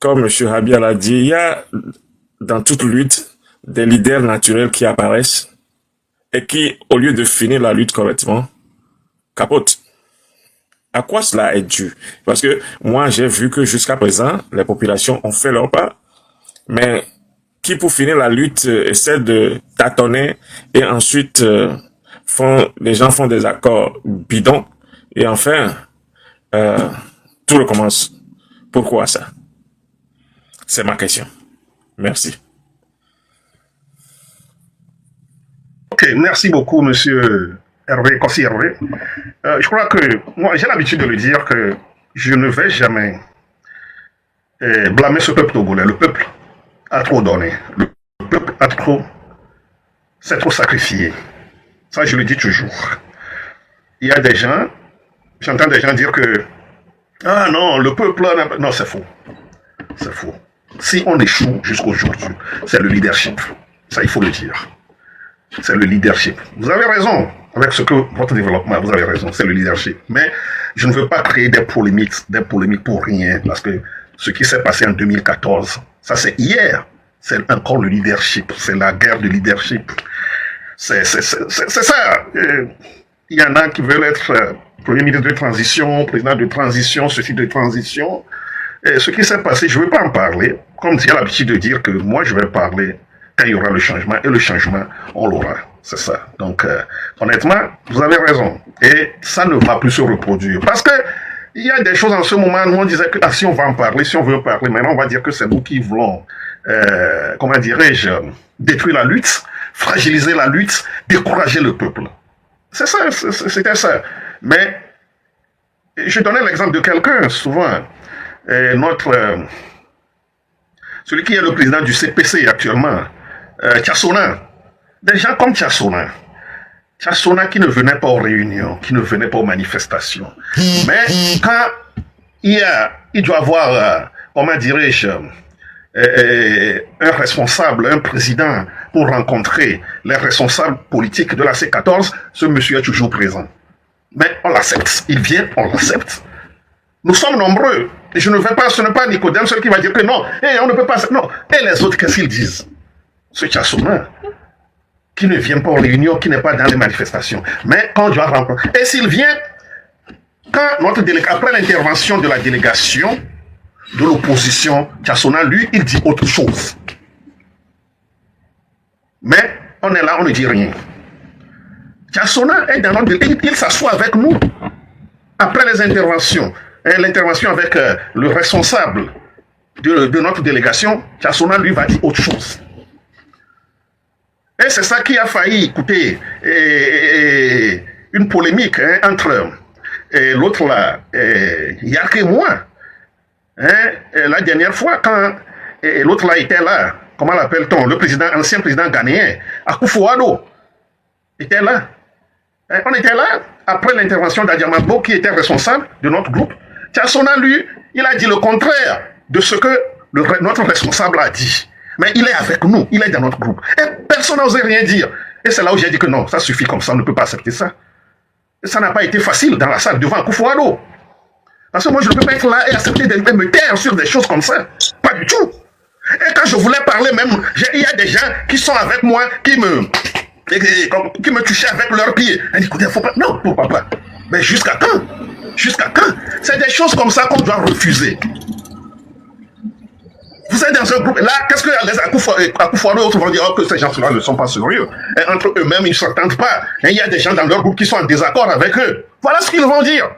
comme M. Habia l'a dit, il y a dans toute lutte des leaders naturels qui apparaissent et qui, au lieu de finir la lutte correctement, capotent. À quoi cela est dû? Parce que moi, j'ai vu que jusqu'à présent, les populations ont fait leur part, mais qui, pour finir la lutte, essaie de tâtonner et ensuite les gens font des accords bidons et enfin, tout recommence. Pourquoi ça? C'est ma question. Merci. Ok, merci beaucoup, monsieur Hervé, Kossi Hervé. Je crois que, moi, j'ai l'habitude de le dire que je ne vais jamais blâmer ce peuple togolais. Le peuple a trop donné. Le peuple s'est trop sacrifié. Ça, je le dis toujours. Il y a des gens, j'entends des gens dire que, ah non, le peuple, non, c'est faux. C'est faux. Si on échoue jusqu'aujourd'hui, c'est le leadership. Ça, il faut le dire. C'est le leadership. Vous avez raison avec votre développement, vous avez raison, c'est le leadership. Mais je ne veux pas créer des polémiques pour rien, parce que ce qui s'est passé en 2014, ça c'est hier, c'est encore le leadership, c'est la guerre de leadership. C'est ça. Il y en a qui veulent être Premier ministre de transition, président de transition, ceci de transition. Et ce qui s'est passé, je ne veux pas en parler, comme j'ai l'habitude de dire que moi je vais parler quand il y aura le changement, et le changement, on l'aura. C'est ça. Donc, honnêtement, vous avez raison. Et ça ne va plus se reproduire. Parce que il y a des choses en ce moment où on disait que si on va en parler, si on veut parler, maintenant on va dire que c'est nous qui voulons, comment dirais-je, détruire la lutte, fragiliser la lutte, décourager le peuple. C'est ça, c'était ça. Mais, je donnais l'exemple de quelqu'un, souvent, celui qui est le président du CPC actuellement, Tchassona. Des gens comme Tchassona qui ne venaient pas aux réunions, qui ne venaient pas aux manifestations. Mais quand il doit avoir, comment dirais-je, un responsable, un président pour rencontrer les responsables politiques de la C14, ce monsieur est toujours présent. Mais on l'accepte. Il vient, on l'accepte. Nous sommes nombreux. Et je ne vais pas, ce n'est pas Nicodème seul qui va dire que non, on ne peut pas, non. Et les autres, qu'est-ce qu'ils disent? Ce Tchassona, qui ne vient pas aux réunions, qui n'est pas dans les manifestations. Mais quand on doit rencontrer, et s'il vient, après l'intervention de la délégation de l'opposition, Tchassona, lui, il dit autre chose. Mais on est là, on ne dit rien. Tchassona est dans notre... Il s'assoit avec nous après les interventions. L'intervention avec le responsable de notre délégation, Tchassona, lui, va dire autre chose. Et c'est ça qui a failli, écoutez, une polémique entre l'autre là, Yark et moi. La dernière fois, quand l'autre là était là, comment l'appelle-t-on, le président, ancien président ghanéen, Akufo-Addo, était là. On était là, après l'intervention d'Adiamabo, qui était responsable de notre groupe. Tchassona, lui, il a dit le contraire de ce que notre responsable a dit. Mais il est avec nous, il est dans notre groupe. Et personne n'osait rien dire. Et c'est là où j'ai dit que non, ça suffit comme ça, on ne peut pas accepter ça. Et ça n'a pas été facile dans la salle devant Akufo-Addo. Parce que moi, je ne peux pas être là et accepter de me taire sur des choses comme ça. Pas du tout. Et quand je voulais parler même, il y a des gens qui sont avec moi, qui me touchaient avec leurs pieds. Elle dit, écoutez, faut pas. Non, pourquoi pas. Mais jusqu'à quand? Jusqu'à quand? C'est des choses comme ça qu'on doit refuser. Vous êtes dans un groupe, là, qu'est-ce que les Akufo-Addo et autres vont dire? Oh, que ces gens-là ne sont pas sérieux. Et entre eux-mêmes, ils ne s'entendent pas. Et il y a des gens dans leur groupe qui sont en désaccord avec eux. Voilà ce qu'ils vont dire.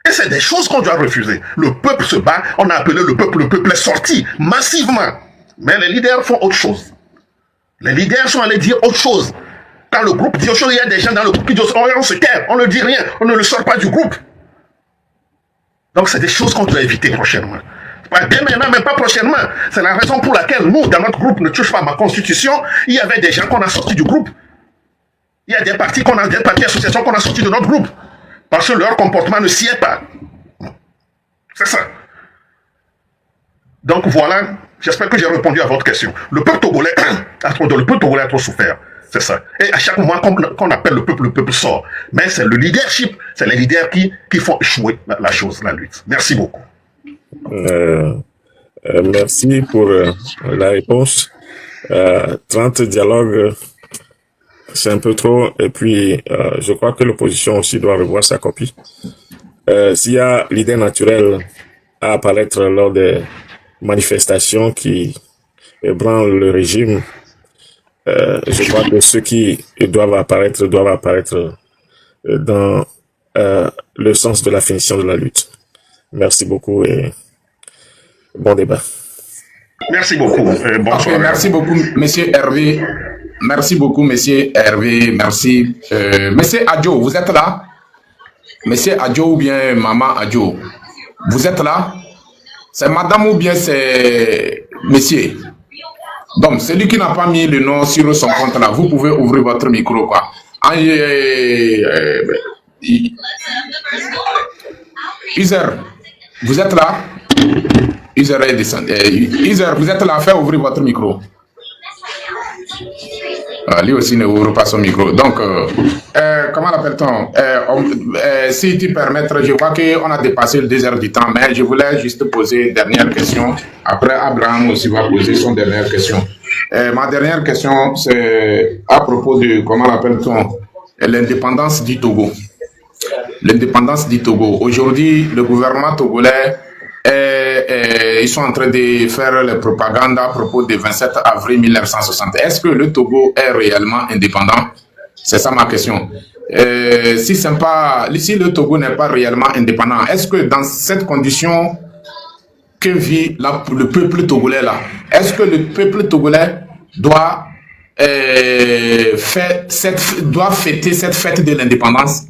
Et c'est des choses qu'on doit refuser. Le peuple se bat, on a appelé le peuple est sorti massivement. Mais les leaders font autre chose. Les leaders sont allés dire autre chose. Quand le groupe dit autre chose, il y a des gens dans le groupe qui disent on se tait, on ne dit rien, on ne le sort pas du groupe. Donc c'est des choses qu'on doit éviter prochainement. Pas dès maintenant, mais pas prochainement. C'est la raison pour laquelle nous, dans notre groupe, ne touche pas à ma constitution. Il y avait des gens qu'on a sortis du groupe. Il y a des partis associations qu'on a sortis de notre groupe. Parce que leur comportement ne s'y est pas. C'est ça. Donc voilà, j'espère que j'ai répondu à votre question. Le peuple togolais a trop souffert. C'est ça. Et à chaque moment qu'on appelle le peuple sort. Mais c'est le leadership, c'est les leaders qui font échouer la chose, la lutte. Merci beaucoup. Merci pour la réponse. 30 dialogues, c'est un peu trop. Et puis, je crois que l'opposition aussi doit revoir sa copie. S'il y a l'idée naturelle à apparaître lors des manifestations qui ébranlent le régime, je crois que ceux qui doivent apparaître dans le sens de la finition de la lutte. Merci beaucoup et bon débat. Merci beaucoup. Bonsoir. Merci beaucoup, monsieur Hervé. Merci beaucoup, monsieur Hervé. Merci. Monsieur Adjo, vous êtes là? Monsieur Adjo ou bien maman Adjo? Vous êtes là? C'est madame ou bien c'est monsieur? Donc, celui qui n'a pas mis le nom sur son compte là, vous pouvez ouvrir votre micro, quoi. User, vous êtes là? User est descendu. User, vous êtes là? Faites ouvrir votre micro. Lui aussi ne ouvre pas son micro. Donc, comment l'appelle-t-on? Si tu permets, je vois qu'on a dépassé le 2 heures du temps, mais je voulais juste poser une dernière question. Après, Abraham aussi va poser son dernière question. Ma dernière question, c'est à propos de, comment l'appelle-t-on, l'indépendance du Togo. L'indépendance du Togo. Aujourd'hui, le gouvernement togolais, ils sont en train de faire la propagande à propos du 27 avril 1960. Est-ce que le Togo est réellement indépendant? C'est ça ma question. Si le Togo n'est pas réellement indépendant, est-ce que dans cette condition que vit le peuple togolais là, est-ce que le peuple togolais doit fêter cette fête de l'indépendance?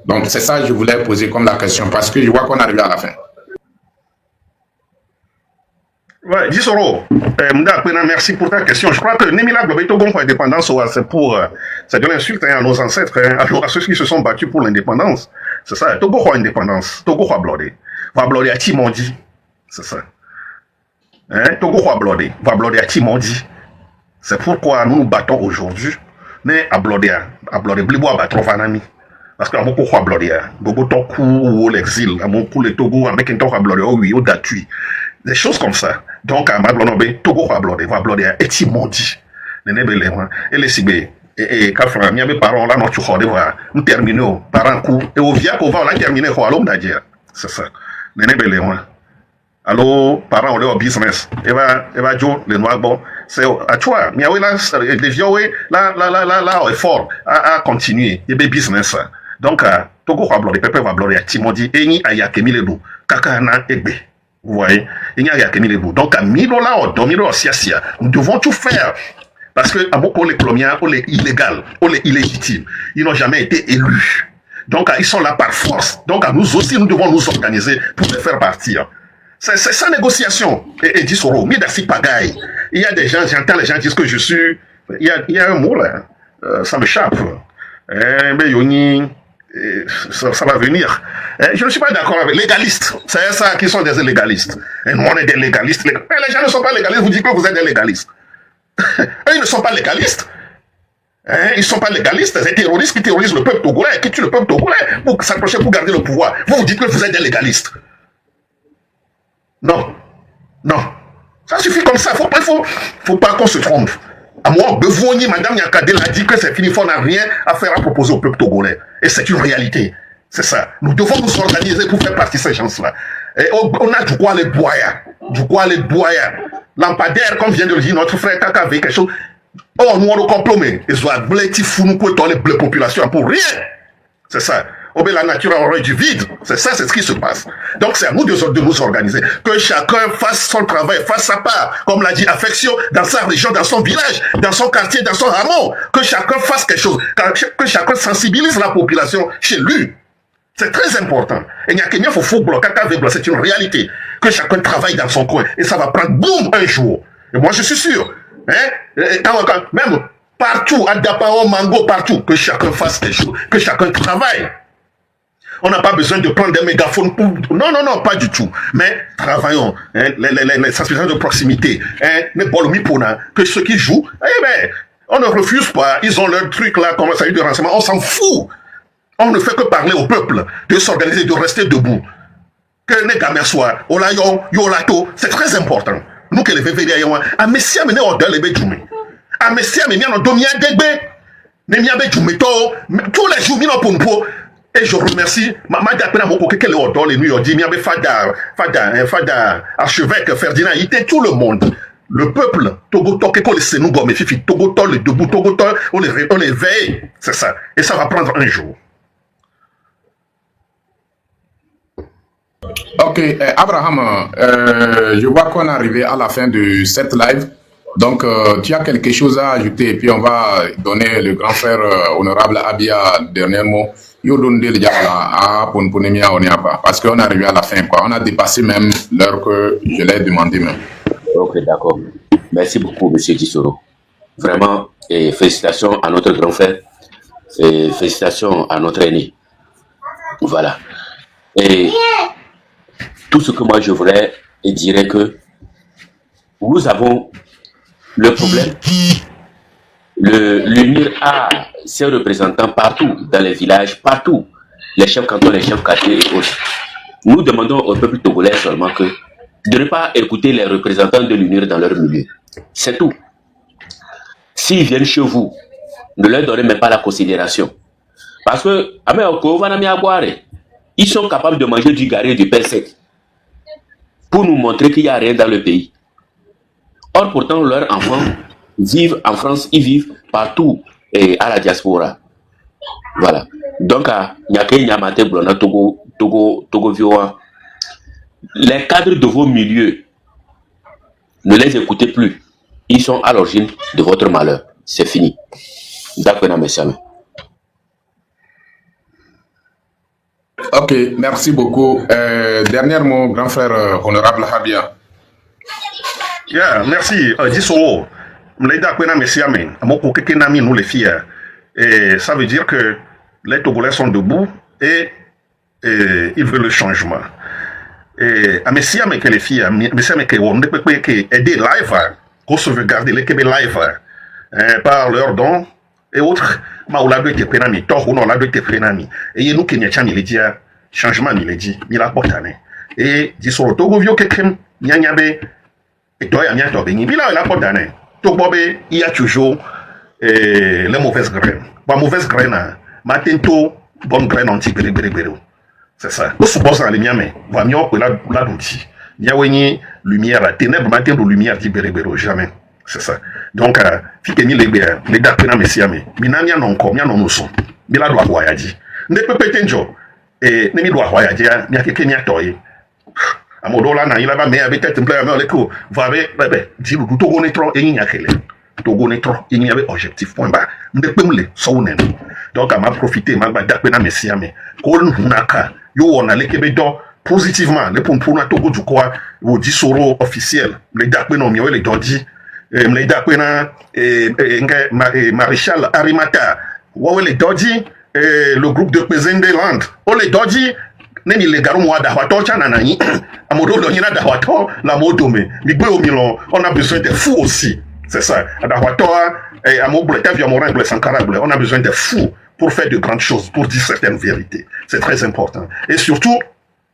Donc c'est ça que je voulais poser comme la question, parce que je vois qu'on arrive à la fin. Ouais, Disoro, merci pour ta question. Je crois que Nemila Globé Togo pour l'indépendance, c'est de l'insulte à nos ancêtres, à ceux qui se sont battus pour l'indépendance. C'est ça, Togo pour l'indépendance, Togo pour blodé. Va blodé à Timondi. C'est ça. Togo pour blodé, va blodé à Timondi. C'est pourquoi nous nous battons aujourd'hui, mais à blodé, blibo à battre Vanami. Parce qu'à beaucoup de blodé, beaucoup de toku ou l'exil, à beaucoup de Togo, avec un toku à blodé, oui, au datui. Des choses comme ça. Donc, à Mablonobe, Togo va blodé, et Timondi. Et les Sibé, et Kafra, il y a des parents là, nous terminons par un coup, et au via qu'on va terminer, quoi, l'homme d'Adia. C'est ça. Alors, parents, on est au business. Et va, Joe, les noirs, bon, c'est à toi. Mais oui, là, les vieux, là, effort à continuer. Il y a des business. Donc, Togo va blodé, Pépé va blodé, Timondi, et ni Ayakemi le loup, Kakana, Ebe. Vous voyez, il n'y a rien que les bouts. Donc, à Milola, au Domino, Siasia, nous devons tout faire. Parce que, à beaucoup les coloniens, on est illégal, on est illégitime. Ils n'ont jamais été élus. Donc, ils sont là par force. Donc, à nous aussi, nous devons nous organiser pour les faire partir. C'est sa négociation. Et dit Soro, Midasi Pagaille. Il y a des gens, j'entends les gens dire que je suis. Il y a un mot là, ça m'échappe. Mais Yoni, ça va venir. Je ne suis pas d'accord avec légaliste. C'est ça qui sont des légalistes. Et nous, on est des légalistes. Mais les gens ne sont pas légalistes. Vous dites que vous êtes des légalistes. Eux, ils ne sont pas légalistes. Ils ne sont pas légalistes. C'est des terroristes qui terrorisent le peuple togolais, qui tuent le peuple togolais pour s'approcher, pour garder le pouvoir. Vous dites que vous êtes des légalistes. Non. Non. Ça suffit comme ça. Faut pas qu'on se trompe. À moi, Bevouni, Madame Yakadel a dit que c'est fini, on n'a rien à faire à proposer au peuple togolais. Et c'est une réalité. C'est ça. Nous devons nous organiser pour faire partie de ces gens-là. Et on a du quoi les boya. Du quoi les boya. Lampadaire, comme vient de le dire notre frère Kaka, avec quelque chose. Oh, nous on le complomé. Ils ont blé, tifou, nous quoi, les populations pour rien. C'est ça. La nature aurait du vide. C'est ça, c'est ce qui se passe. Donc, c'est à nous de nous organiser. Que chacun fasse son travail, fasse sa part. Comme l'a dit Affection, dans sa région, dans son village, dans son quartier, dans son hameau. Que chacun fasse quelque chose. Que chacun sensibilise la population chez lui. C'est très important. Et il n'y a qu'un faut bloquer, c'est une réalité. Que chacun travaille dans son coin. Et ça va prendre boum un jour. Et moi, je suis sûr. Même partout, à Dapao, Mango, partout, que chacun fasse quelque chose. Que chacun travaille. On n'a pas besoin de prendre des mégaphones pour... Non, pas du tout. Mais travaillons, les sensibilisations de proximité, les bolomipona, que ceux qui jouent, on ne refuse pas, ils ont leur truc là, comme ça, de renseignement, on s'en fout. On ne fait que parler au peuple, de s'organiser, de rester debout. Que les gamins soient, yolato, c'est très important. Nous, que les vévéliers, à Messia, mais on doit les béjoumer. À Messia, mais on doit bien dégber. Mais tous les jours, nous, pour et je remercie Fada, archevêque Ferdinand, il était tout le monde. Le peuple, Togoto, les Sénougom, mais Fifi, Togoto, les debout, Togoto, on les veille. C'est ça. Et ça va prendre un jour. Ok, Abraham, je vois qu'on est arrivé à la fin de cette live. Donc, tu as quelque chose à ajouter et puis on va donner le grand frère honorable Abia dernier mot. Parce qu'on est arrivé à la fin, quoi. On a dépassé même l'heure que je l'ai demandé même. Ok, d'accord. Merci beaucoup, monsieur Tissoro. Vraiment, et félicitations à notre grand frère et félicitations à notre aîné. Voilà. Et tout ce que moi je voulais et dirais que nous avons le problème. L'UNIR a ses représentants partout, dans les villages, partout, les chefs cantons, les chefs quartiers et autres. Nous demandons au peuple togolais seulement que de ne pas écouter les représentants de l'UNIR dans leur milieu. C'est tout. S'ils viennent chez vous, ne leur donnez même pas la considération. Parce que, ils sont capables de manger du gari et du pain sec pour nous montrer qu'il n'y a rien dans le pays. Or, pourtant, leurs enfants vivent en France, ils vivent partout et à la diaspora. Voilà. Donc, les cadres de vos milieux, ne les écoutez plus. Ils sont à l'origine de votre malheur. C'est fini. D'accord, monsieur. Ok, merci beaucoup. Dernier mot, grand frère honorable Habia. Yeah, merci. Disoro. Nous les filles. Et ça veut dire que les Togolais sont debout et ils veulent le changement. Et à Messia, mais que les filles, Messia, mais que on ne peut pas aider live, qu'on sauvegarde les Québécois live, par leurs dons et autres. Ma ou la doit être pénami, tort ou non la doit être pénami. Et nous qui n'y a il dit changement, il dit, il a porté. Et Disoro Togo vieux quelqu'un, nyanyabe, et toi y a bien tombé. Il a porté. Togo il y a toujours les mauvaises graines. La mauvaise graine, matento, bonne graine anti-béré. C'est ça. Nous sommes dans les miens, va mieux que la d'outil. Il y a une lumière, la ténèbre, matin de lumière qui béré, jamais. C'est ça. Donc, fini les dates na messiame. Minamia non comme, non nous sommes. Mila doit voyager. Ne peut pas être et ne mi doit voyager, n'y a quelqu'un n'y a toy. amodola na ila ba me avec tête plein mais leko va be di lu togo ne tro eyin yakele togo ne tro eyin avec objectif point ba nde pemle so nen donc m'a profiter m'a ba dakpe na mesia me ko naka yo wona lekebe do positivement le pour na togo du quoi au disoro officiel le dakpe no mi le dodi le dakpe na maréchal Arimata wa le dodi le groupe de Pezendeland o le dodi neni le garu mo da wato chana na yin amodo lo yin da wato la modome mi gbe omi lo on a besoin de fous aussi c'est ça da wato amoble ta vie amoran ble sankara ble on a besoin de fous pour faire de grandes choses pour dire certaines vérités c'est très important et surtout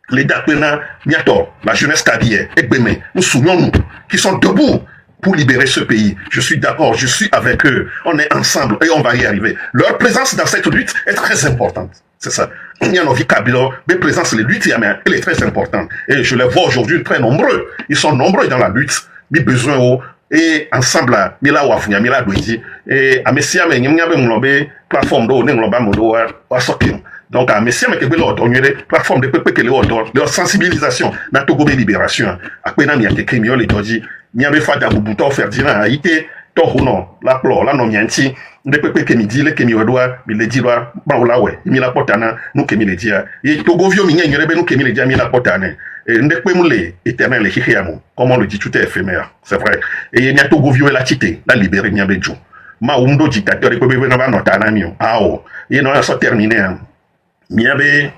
les Dakpena Niato la jeunesse tabière Egbeme nous souvenons-nous qui sont debout pour libérer ce pays. Je suis d'accord, je suis avec eux. On est ensemble et on va y arriver. Leur présence dans cette lutte est très importante. C'est ça. Il y a nos Kabila, mais présence les luttes, elle est très importante. Et je les vois aujourd'hui très nombreux. Ils sont nombreux dans la lutte. Mais besoin et ensemble mila wafunya mila doji et amesia me nyamnya be mlobe plateforme do ne ngloba modo wa sokin. Donc amesia me kebe lo donere plateforme de pepe kele odor de sensibilisation na Togo libération. Akpena mi akeke mi ole doji mi abe fada bubuto Ferdinand ite to hono la plo la no nyanti de pepe ke mi dile ke mi odwa mi le dilwa ba ola we mi la potana nu ke mi le dia et Togo vio mi nyere be nu ke mi le dia mi la potane et ndekwe mule éternel le hihiamu comme on le dit tout est éphémère c'est vrai et il y a Togo vio la tité la libérer mi abe jo ma umdo dictateur e ko be na ba notana mi ao et non ça terminé mi abe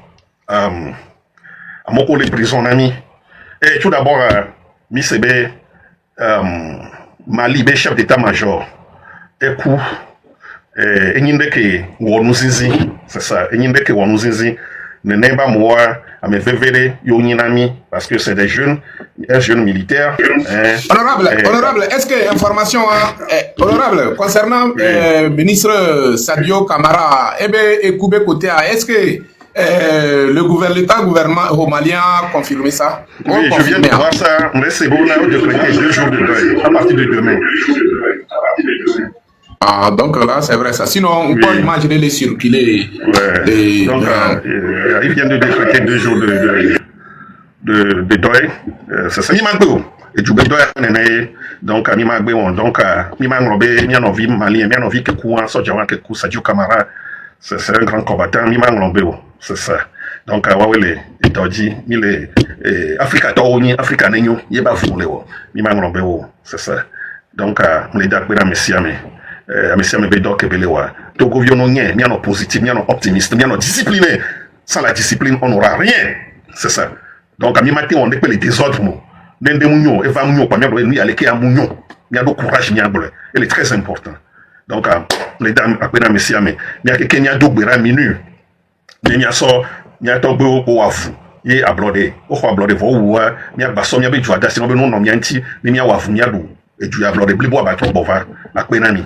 amoko les prisons nami et tout d'abord mi sebe Mali be chef d'état-major eku enyindeke wonuzizi c'est ça enyindeke wonuzizi ne nemba moa ame vevere yoninami parce que c'est des jeunes un jeune militaire honorable est-ce que information honorable concernant ministre Sadio Camara ebe ekube côté est-ce que l'État gouvernement malien a confirmé ça? Oui, je viens de voir ça. C'est bon, on a décrété 2 jours de deuil à partir de demain. Ah, donc là, c'est vrai ça. Sinon, on peut imaginer les circuler. Ouais. Donc, il vient de décréter 2 jours de deuil. C'est ça. Et du deuil, donc, donc, Mianovi, Malien, Mianovi, Kekouan, Sodjawan, Kekou, Sadio Camara. C'est un grand combattant, c'est ça. Donc, les Itaudi, les Africa Taoni, Africa Nenyo, Yeba Fuleo, c'est ça. Donc, les Dakbera Messiame, Messiame Bedok et Belewa. Togo Viononien, Miano positif, Miano optimiste, Miano discipliné. Sans la discipline, on n'aura rien. C'est ça. Donc, à mi-matin, on appelle les désordres. Nende Mounio, Eva Mounio, Pamia Bouni, Aleke Mounio. Miano courage, Miabole. Elle est très importante. Donc, les dames, après la messiame, il y a quelqu'un qui a doublé minute. Il y a ça, il y a tombé au wafu. Il y a ablodé. Au ablodé, il y a basson, il y a besoin d'assurer non, non, il y a un petit, il y a wafu, il y a d'où. Et tu as ablodé, blibo, abattre, bova, après la nuit.